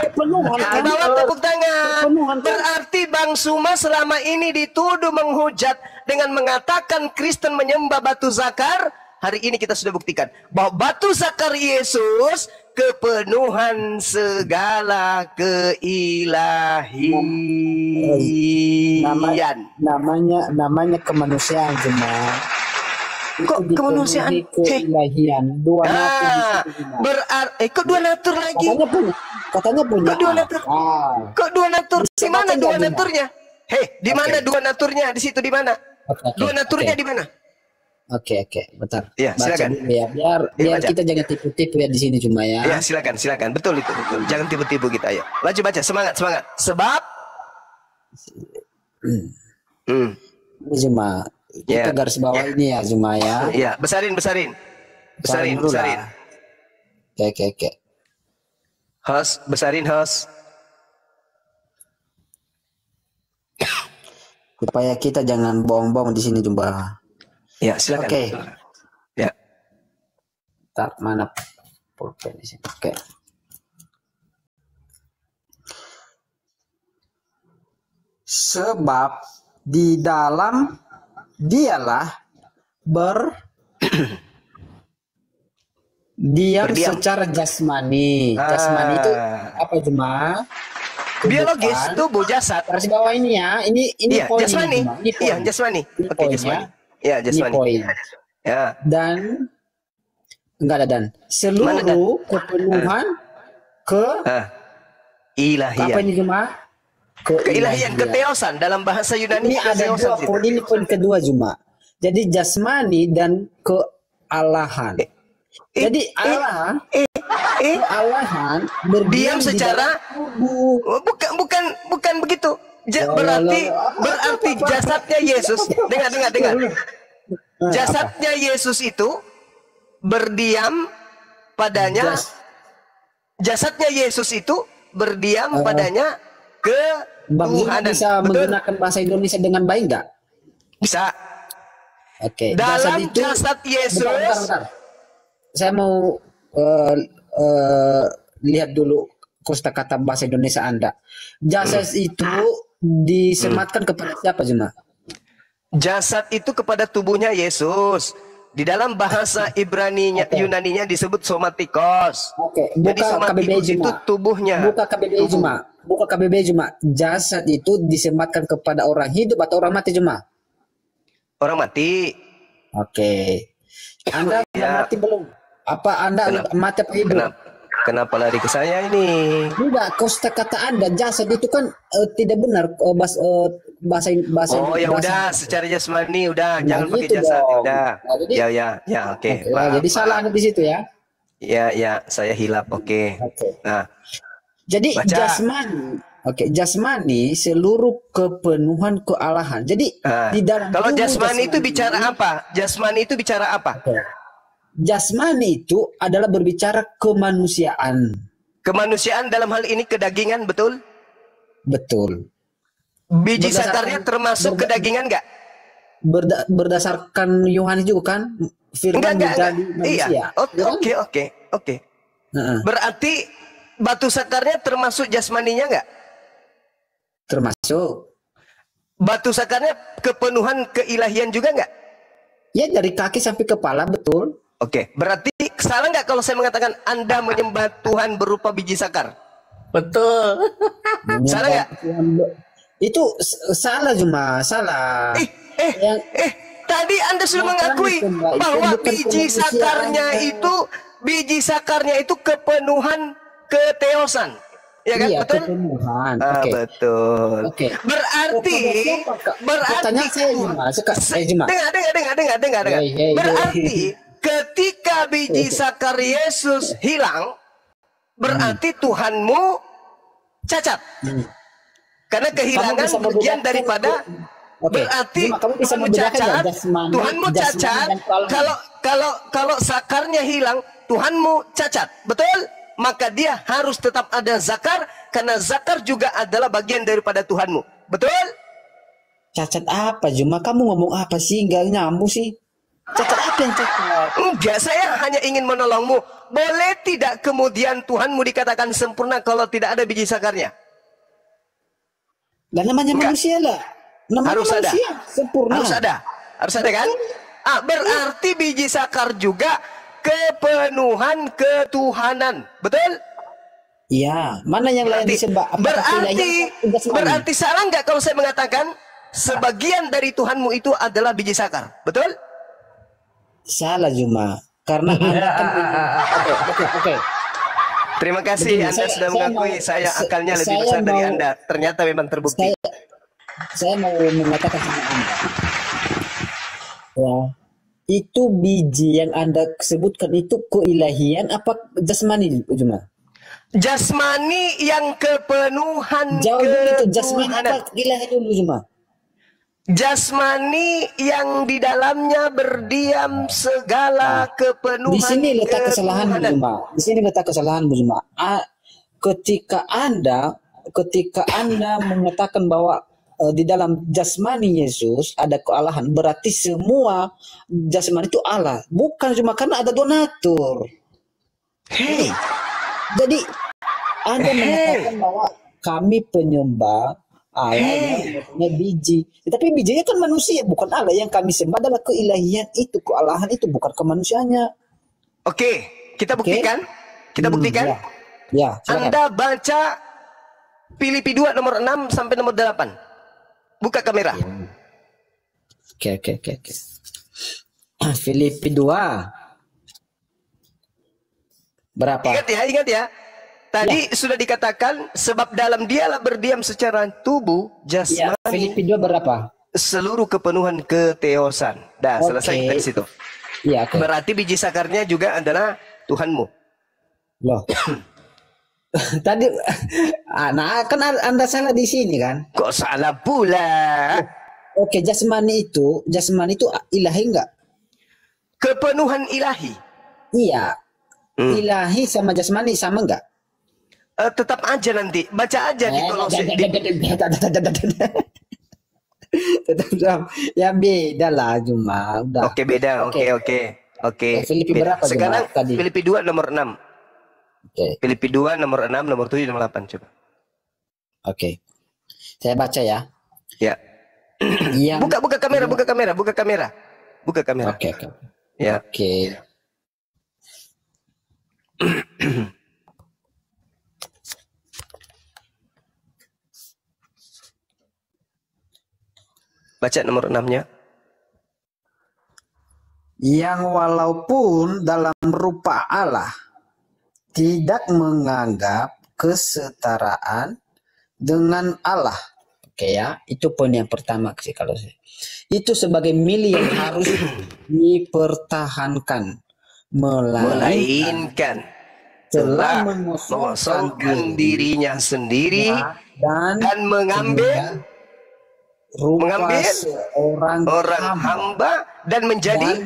[SPEAKER 6] Kepenuhan kan?
[SPEAKER 1] Bawa tepuk tangan.
[SPEAKER 6] Kepenuhan kan?
[SPEAKER 1] Berarti Bang Suma selama ini dituduh menghujat dengan mengatakan Kristen menyembah batu zakar. Hari ini kita sudah buktikan bahwa batu zakar Yesus kepenuhan segala keilahian.
[SPEAKER 6] Namanya kemanusiaan cuma.
[SPEAKER 1] Kok kemanusiaan?
[SPEAKER 6] Keilahian. Dua natur.
[SPEAKER 1] Berarti kok dua natur lagi?
[SPEAKER 6] Katanya punya.
[SPEAKER 1] Kok dua natur? Kok dua natur? Di mana dua naturnya? Hei, di mana dua naturnya? Di situ di mana? Dua naturnya di mana?
[SPEAKER 6] Oke, bentar.
[SPEAKER 1] Ya, silakan.
[SPEAKER 6] Ya, biar kita jangan tipu-tipu ya di sini cuma ya.
[SPEAKER 1] Ya, silakan. Betul itu, betul. Jangan tipu-tipu kita ya. Laju baca, semangat. Sebab
[SPEAKER 6] ini cuma kita garis bawah ini ya cuma ya.
[SPEAKER 1] Iya, besarin.
[SPEAKER 6] Dulu lah. Oke.
[SPEAKER 1] Host, besarin host.
[SPEAKER 6] Supaya kita jangan bohong-bohong di sini cuma.
[SPEAKER 1] Ya, silakan.
[SPEAKER 6] Oke.
[SPEAKER 1] Ya.
[SPEAKER 6] Tak mana pulpen di sini. Oke. Sebab di dalam dialah berdiam secara jasmani. Jasmani itu apa cuma?
[SPEAKER 1] Biologis, tubuh, jasad.
[SPEAKER 6] Garis bawah ini ya. Ini
[SPEAKER 1] Iya,
[SPEAKER 6] poin
[SPEAKER 1] jasmani.
[SPEAKER 6] ini,
[SPEAKER 1] Iya, jasmani. Oke, jasmani. Iya, jasmani.
[SPEAKER 6] Ini poin.
[SPEAKER 1] Ya.
[SPEAKER 6] Dan enggak ada dan seluruh kepenuhan
[SPEAKER 1] ilahian.
[SPEAKER 6] apa ini cuma?
[SPEAKER 1] Keilahian, keteosan dalam bahasa Yunani.
[SPEAKER 6] Ini ada dua poin, ini poin kedua cuma. Jadi jasmani dan kealahan. Jadi Allah kealahan
[SPEAKER 1] berdiam secara bukan begitu. Berarti jasadnya Yesus. Dengar. Jasadnya Yesus itu berdiam padanya. Jasadnya Yesus itu berdiam padanya
[SPEAKER 6] Bang Zul
[SPEAKER 1] Tuhan.
[SPEAKER 6] bisa menggunakan bahasa Indonesia dengan baik nggak?
[SPEAKER 1] Bisa.
[SPEAKER 6] Oke.
[SPEAKER 1] Dalam jasad Yesus.
[SPEAKER 6] Bentar. Saya mau lihat dulu kosakata bahasa Indonesia Anda. Jasad itu disematkan kepada siapa Jemaah?
[SPEAKER 1] Jasad itu kepada tubuhnya Yesus. Di dalam bahasa Ibrani-nya, Yunani-nya disebut somatikos.
[SPEAKER 6] Oke,
[SPEAKER 1] jadi
[SPEAKER 6] buka KBBI
[SPEAKER 1] somatikos itu tubuhnya.
[SPEAKER 6] Buka KBBI cuma. Buka KBBI cuma. Jasad itu disematkan kepada orang hidup atau orang mati cuma?
[SPEAKER 1] Orang mati.
[SPEAKER 6] Oke. Anda mati belum? Apa Anda mati apa hidup?
[SPEAKER 1] Kenapa lari ke saya ini?
[SPEAKER 6] Tidak, kosakata Anda jasad itu kan tidak benar bahasa.
[SPEAKER 1] Oh ya udah, secara jasmani udah, jangan pakai
[SPEAKER 6] gitu
[SPEAKER 1] jasad
[SPEAKER 6] dong.
[SPEAKER 1] udah.
[SPEAKER 6] Nah, jadi,
[SPEAKER 1] ya, oke.
[SPEAKER 6] Jadi salah Anda di situ ya.
[SPEAKER 1] Ya, saya hilap, oke. Nah,
[SPEAKER 6] jadi
[SPEAKER 1] baca.
[SPEAKER 6] jasmani seluruh kepenuhan kealahan. Jadi di dalam
[SPEAKER 1] kalau jasmani itu bicara apa? Jasmani itu bicara apa?
[SPEAKER 6] Jasmani itu adalah berbicara kemanusiaan.
[SPEAKER 1] Kemanusiaan dalam hal ini kedagingan, betul?
[SPEAKER 6] Betul.
[SPEAKER 1] Biji sakarnya termasuk kedagingan nggak?
[SPEAKER 6] Berdasarkan Yohanes juga kan? Firman menjadi manusia.
[SPEAKER 1] Iya. Oke. Berarti batu sakarnya termasuk jasmaninya nggak?
[SPEAKER 6] Termasuk.
[SPEAKER 1] Batu sakarnya kepenuhan keilahian juga nggak?
[SPEAKER 6] Ya dari kaki sampai kepala, betul.
[SPEAKER 1] Oke, berarti salah nggak kalau saya mengatakan Anda menyembah Tuhan berupa biji sakar?
[SPEAKER 5] Betul.
[SPEAKER 1] Salah nggak?
[SPEAKER 6] Itu salah cuma salah.
[SPEAKER 1] Tadi Anda sudah mengakui bahwa biji sakarnya itu kepenuhan keteosan. Ya kan?
[SPEAKER 6] Iya,
[SPEAKER 1] Betul?
[SPEAKER 6] kepenuhan.
[SPEAKER 1] Ah,
[SPEAKER 6] Oke.
[SPEAKER 1] betul.
[SPEAKER 6] Oke.
[SPEAKER 1] Berarti
[SPEAKER 6] Pertanyaan saya Juma, Juma.
[SPEAKER 1] dengar.
[SPEAKER 6] Hei.
[SPEAKER 1] Berarti ketika biji sakar Yesus hilang, berarti Tuhanmu cacat. Karena kehilangan
[SPEAKER 6] bisa
[SPEAKER 1] bagian
[SPEAKER 6] membedakan
[SPEAKER 1] daripada
[SPEAKER 6] Oke,
[SPEAKER 1] berarti
[SPEAKER 6] Juma, kamu bisa
[SPEAKER 1] Tuhanmu
[SPEAKER 6] membedakan
[SPEAKER 1] cacat.
[SPEAKER 6] ya, jasmani,
[SPEAKER 1] Tuhanmu
[SPEAKER 6] jasmani
[SPEAKER 1] cacat.
[SPEAKER 6] dan rohani.
[SPEAKER 1] Kalau sakarnya hilang, Tuhanmu cacat. Betul? Maka dia harus tetap ada zakar karena zakar juga adalah bagian daripada Tuhanmu. Betul?
[SPEAKER 6] Cacat apa Juma? Kamu ngomong apa sih? Nggak nyambung sih. Cacat apa yang cacat?
[SPEAKER 1] Enggak, saya hanya ingin menolongmu. Boleh tidak kemudian Tuhanmu dikatakan sempurna kalau tidak ada biji sakarnya?
[SPEAKER 6] Dan namanya
[SPEAKER 1] Enggak.
[SPEAKER 6] manusia lah. Namanya
[SPEAKER 1] Harus ada.
[SPEAKER 6] manusia. Sempurna.
[SPEAKER 1] Harus ada kan? Berarti biji sakar juga kepenuhan ketuhanan. Betul?
[SPEAKER 6] Iya. Mana yang lain disembah? Apakah
[SPEAKER 1] Berarti salah nggak kalau saya mengatakan sebagian dari Tuhanmu itu adalah biji sakar? Betul?
[SPEAKER 6] Salah Juma. Karena Anda kan Oke.
[SPEAKER 1] Terima kasih
[SPEAKER 6] Begini,
[SPEAKER 1] Anda sudah mengakui saya akalnya lebih besar dari Anda. Ternyata memang terbukti.
[SPEAKER 6] Saya mau mengatakan sama Anda. Ya. Itu biji yang Anda sebutkan itu keilahian apa jasmani Juma?
[SPEAKER 1] Jasmani yang kepenuhan
[SPEAKER 6] Jauh dulu itu jasmani
[SPEAKER 1] ketuhanan.
[SPEAKER 6] apa ilahi dulu Juma?
[SPEAKER 1] Jasmani yang di dalamnya berdiam segala kepenuhan.
[SPEAKER 6] Di sini letak kesalahan
[SPEAKER 1] ketuhanan.
[SPEAKER 6] Juma. Di sini letak kesalahan Juma. Ketika Anda mengatakan bahwa di dalam jasmani Yesus ada kealahan, berarti semua jasmani itu Allah, bukan cuma karena ada donatur.
[SPEAKER 1] Hei,
[SPEAKER 6] Jadi Anda mengatakan bahwa kami penyembah Allah yang mempunyai biji, tapi bijinya kan manusia, bukan Allah. Yang kami sembah adalah keilahian itu, kealahan itu, bukan kemanusiaannya.
[SPEAKER 1] oke, kita buktikan. Kita buktikan.
[SPEAKER 6] Ya, silakan.
[SPEAKER 1] Anda baca Filipi 2 nomor 6 sampai nomor 8. Buka kamera.
[SPEAKER 6] Oke. Filipi 2. Berapa?
[SPEAKER 1] Ingat ya. Tadi sudah dikatakan sebab dalam dialah berdiam secara tubuh,
[SPEAKER 6] Ya,
[SPEAKER 1] jasmani,
[SPEAKER 6] Filipi 2 berapa?
[SPEAKER 1] seluruh kepenuhan keteosan. Dah,
[SPEAKER 6] Oke.
[SPEAKER 1] selesai dari situ.
[SPEAKER 6] Iya, oke.
[SPEAKER 1] Berarti biji sakarnya juga adalah Tuhanmu.
[SPEAKER 6] Loh. Tadi nah kan Anda salah di sini kan?
[SPEAKER 1] Kok salah pula?
[SPEAKER 6] Oke, jasmani itu ilahi enggak?
[SPEAKER 1] Kepenuhan ilahi.
[SPEAKER 6] Iya. Ilahi sama jasmani sama enggak?
[SPEAKER 1] Tetap aja nanti. Baca aja di Kolose.
[SPEAKER 6] Tetap ya beda lah cuma udah.
[SPEAKER 1] Oke, beda. Oke.
[SPEAKER 6] Filipi
[SPEAKER 1] Beda.
[SPEAKER 6] berapa
[SPEAKER 1] Sekarang
[SPEAKER 6] Juma, tadi?
[SPEAKER 1] Filipi 2 nomor 6.
[SPEAKER 6] Oke.
[SPEAKER 1] Filipi 2 nomor 6, nomor 7, nomor 8 coba.
[SPEAKER 6] Oke. Saya baca ya.
[SPEAKER 1] Ya.
[SPEAKER 6] Yang
[SPEAKER 1] Buka kamera.
[SPEAKER 6] Oke.
[SPEAKER 1] Ya.
[SPEAKER 6] Oke.
[SPEAKER 1] Baca nomor 6-nya.
[SPEAKER 6] Yang walaupun dalam rupa Allah tidak menganggap kesetaraan dengan Allah. Oke ya, itu poin yang pertama sih kalau saya. Itu sebagai milik yang harus dipertahankan,
[SPEAKER 1] Melainkan
[SPEAKER 6] telah
[SPEAKER 1] mengosongkan dirinya sendiri dan mengambil
[SPEAKER 6] rupa seorang
[SPEAKER 1] orang hamba dan menjadi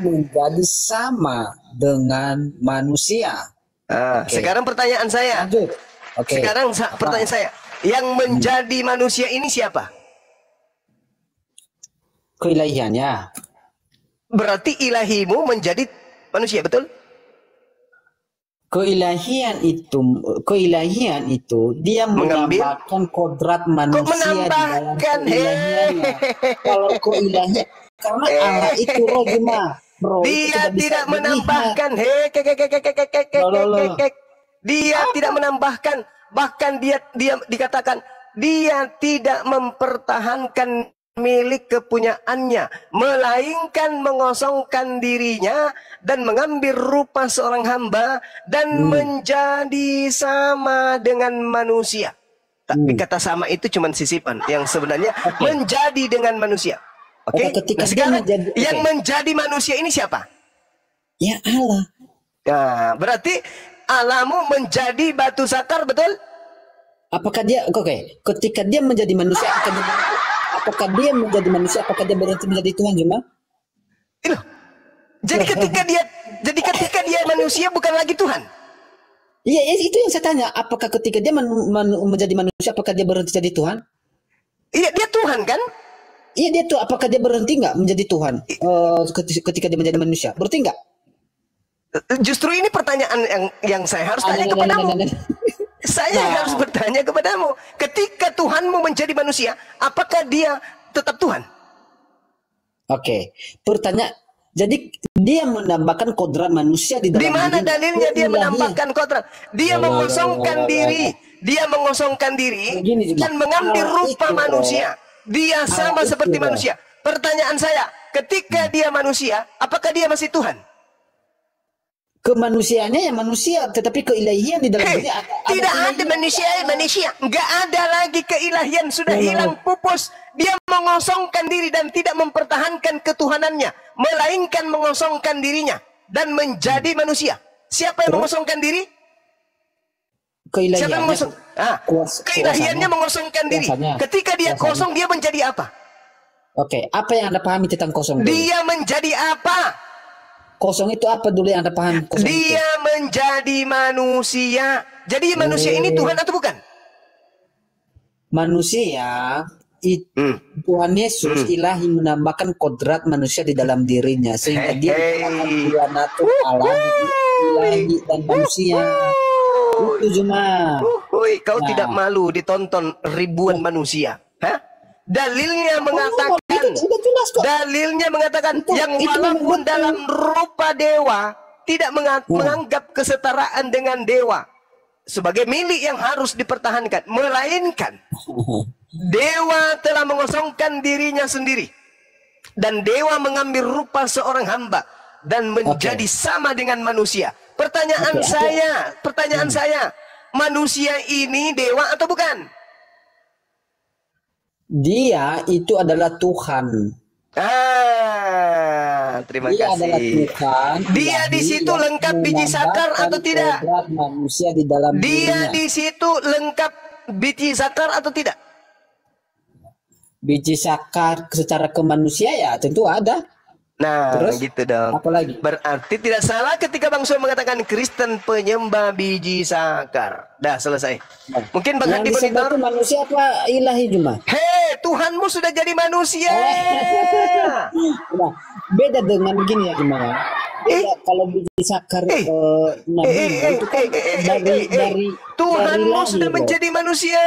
[SPEAKER 6] sama dengan manusia.
[SPEAKER 1] Sekarang pertanyaan saya.
[SPEAKER 6] Lanjut. Oke.
[SPEAKER 1] Sekarang pertanyaan saya. Yang menjadi manusia ini siapa?
[SPEAKER 6] Keilahiannya.
[SPEAKER 1] Berarti ilahimu menjadi manusia, betul?
[SPEAKER 6] Keilahian itu dia menambahkan kodrat manusia di dalam
[SPEAKER 1] menambahkan?
[SPEAKER 6] keilahiannya. Kalau keilahian karena Allah itu roh Juma. Bro,
[SPEAKER 1] Dia tidak menambahkan. Dia tidak menambahkan. Bahkan dia dikatakan dia tidak mempertahankan milik kepunyaannya, melainkan mengosongkan dirinya dan mengambil rupa seorang hamba dan menjadi sama dengan manusia. Tapi kata sama itu cuma sisipan, yang sebenarnya menjadi dengan manusia. Oke. Nah, sekarang yang menjadi manusia ini siapa?
[SPEAKER 6] Ya Allah.
[SPEAKER 1] Nah, berarti Allahmu menjadi batu sakar, betul?
[SPEAKER 6] Apakah dia ketika dia menjadi manusia apakah dia menjadi manusia, apakah dia berhenti menjadi Tuhan cuma?
[SPEAKER 1] Loh. Jadi ketika dia manusia bukan lagi Tuhan.
[SPEAKER 6] Iya, itu yang saya tanya. Apakah ketika dia menjadi manusia, apakah dia berhenti jadi Tuhan?
[SPEAKER 1] Iya, dia Tuhan kan?
[SPEAKER 6] Iya, dia tuh. Apakah dia berhenti nggak menjadi Tuhan ketika dia menjadi manusia? Berhenti nggak?
[SPEAKER 1] Justru ini pertanyaan yang saya harus tanya kepadamu. Saya harus bertanya kepadamu. Ketika Tuhanmu menjadi manusia, apakah dia tetap Tuhan?
[SPEAKER 6] Oke. Pertanyaan. Jadi dia menambahkan kodrat manusia di dalam.
[SPEAKER 1] Di mana dalilnya dia menambahkan kodrat? Dia mengosongkan diri. Dia mengosongkan diri dan mengambil rupa manusia. Dia sama seperti manusia. Pertanyaan saya, ketika dia manusia, apakah dia masih Tuhan?
[SPEAKER 6] Kemanusiaannya ya manusia, tetapi keilahian di dalam diri
[SPEAKER 1] tidak ada manusia, nggak ada lagi keilahian, sudah hilang pupus. Dia mengosongkan diri dan tidak mempertahankan ketuhanannya, melainkan mengosongkan dirinya dan menjadi manusia. Siapa yang mengosongkan diri?
[SPEAKER 6] Keilahiannya.
[SPEAKER 1] Siapa yang mengosong? Keilahiannya mengosongkan diri. Ketika dia kosong, dia menjadi apa?
[SPEAKER 6] Oke, apa yang Anda pahami tentang kosong?
[SPEAKER 1] Dia menjadi apa?
[SPEAKER 6] Kosong itu apa dulu yang Anda paham?
[SPEAKER 1] Dia menjadi manusia. Jadi manusia ini Tuhan atau bukan?
[SPEAKER 6] Manusia, Tuhan Yesus ilahi menambahkan kodrat manusia di dalam dirinya. Sehingga dia natur Allah, ilahi dan manusia. Itu cuma.
[SPEAKER 1] Kau tidak malu ditonton ribuan manusia? Hah? Dalilnya mengatakan, yang walaupun dalam rupa dewa tidak menganggap kesetaraan dengan dewa sebagai milik yang harus dipertahankan, melainkan dewa telah mengosongkan dirinya sendiri dan dewa mengambil rupa seorang hamba dan menjadi sama dengan manusia. Pertanyaan saya, manusia ini dewa atau bukan?
[SPEAKER 6] Dia itu adalah Tuhan.
[SPEAKER 1] Terima
[SPEAKER 6] dia
[SPEAKER 1] kasih.
[SPEAKER 6] Adalah Tuhan.
[SPEAKER 1] Dia di situ lengkap biji sakar atau tidak?
[SPEAKER 6] Manusia di dalam
[SPEAKER 1] dia
[SPEAKER 6] dirinya.
[SPEAKER 1] Di situ lengkap biji sakar atau tidak?
[SPEAKER 6] Biji sakar secara kemanusia ya tentu ada.
[SPEAKER 1] Nah, terus, gitu dong.
[SPEAKER 6] Apalagi?
[SPEAKER 1] Berarti tidak salah ketika Bang Sua mengatakan Kristen penyembah biji sakar. Dah selesai. Mungkin Bang Hadi monitor.
[SPEAKER 6] Manusia apa ilahi cuma?
[SPEAKER 1] Hei, Tuhanmu sudah jadi manusia.
[SPEAKER 6] Nah, beda dengan begini ya gimana? Kalau biji sakar itu kan dari
[SPEAKER 1] Tuhanmu sudah menjadi manusia.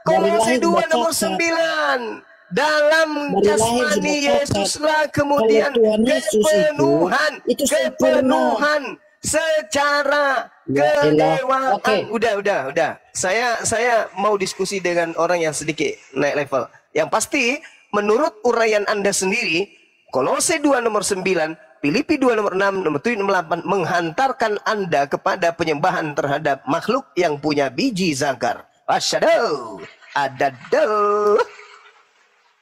[SPEAKER 1] Kolose 2 nomor 9. Dalam jasmani Yesuslah kemudian kepenuhan secara kedewaan. Udah. Saya mau diskusi dengan orang yang sedikit naik level. Yang pasti menurut uraian Anda sendiri, Kolose 2 nomor 9, Filipi 2 nomor 6, nomor 7 nomor 8 menghantarkan Anda kepada penyembahan terhadap makhluk yang punya biji zakar. Asyhadu adadul.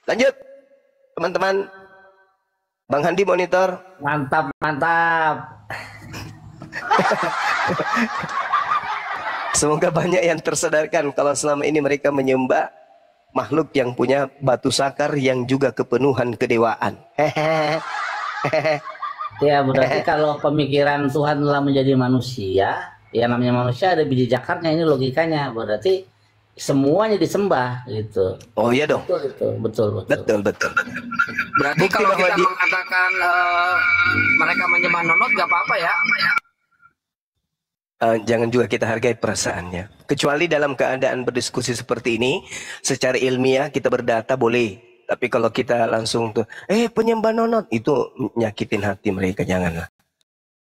[SPEAKER 1] Lanjut, teman-teman. Bang Handi monitor.
[SPEAKER 5] Mantap.
[SPEAKER 1] Semoga banyak yang tersadarkan kalau selama ini mereka menyembah makhluk yang punya batu sakar yang juga kepenuhan kedewaan.
[SPEAKER 5] Ya, berarti kalau pemikiran Tuhan telah menjadi manusia, ya namanya manusia ada biji zakarnya, ini logikanya. Berarti semuanya disembah gitu.
[SPEAKER 1] Oh iya dong.
[SPEAKER 5] Betul.
[SPEAKER 4] Berarti kalau kita mengatakan mereka menyembah nonot gak apa-apa ya?
[SPEAKER 1] Jangan juga kita hargai perasaannya. Kecuali dalam keadaan berdiskusi seperti ini, secara ilmiah kita berdata boleh. Tapi kalau kita langsung tuh, penyembah nonot, itu nyakitin hati mereka, janganlah.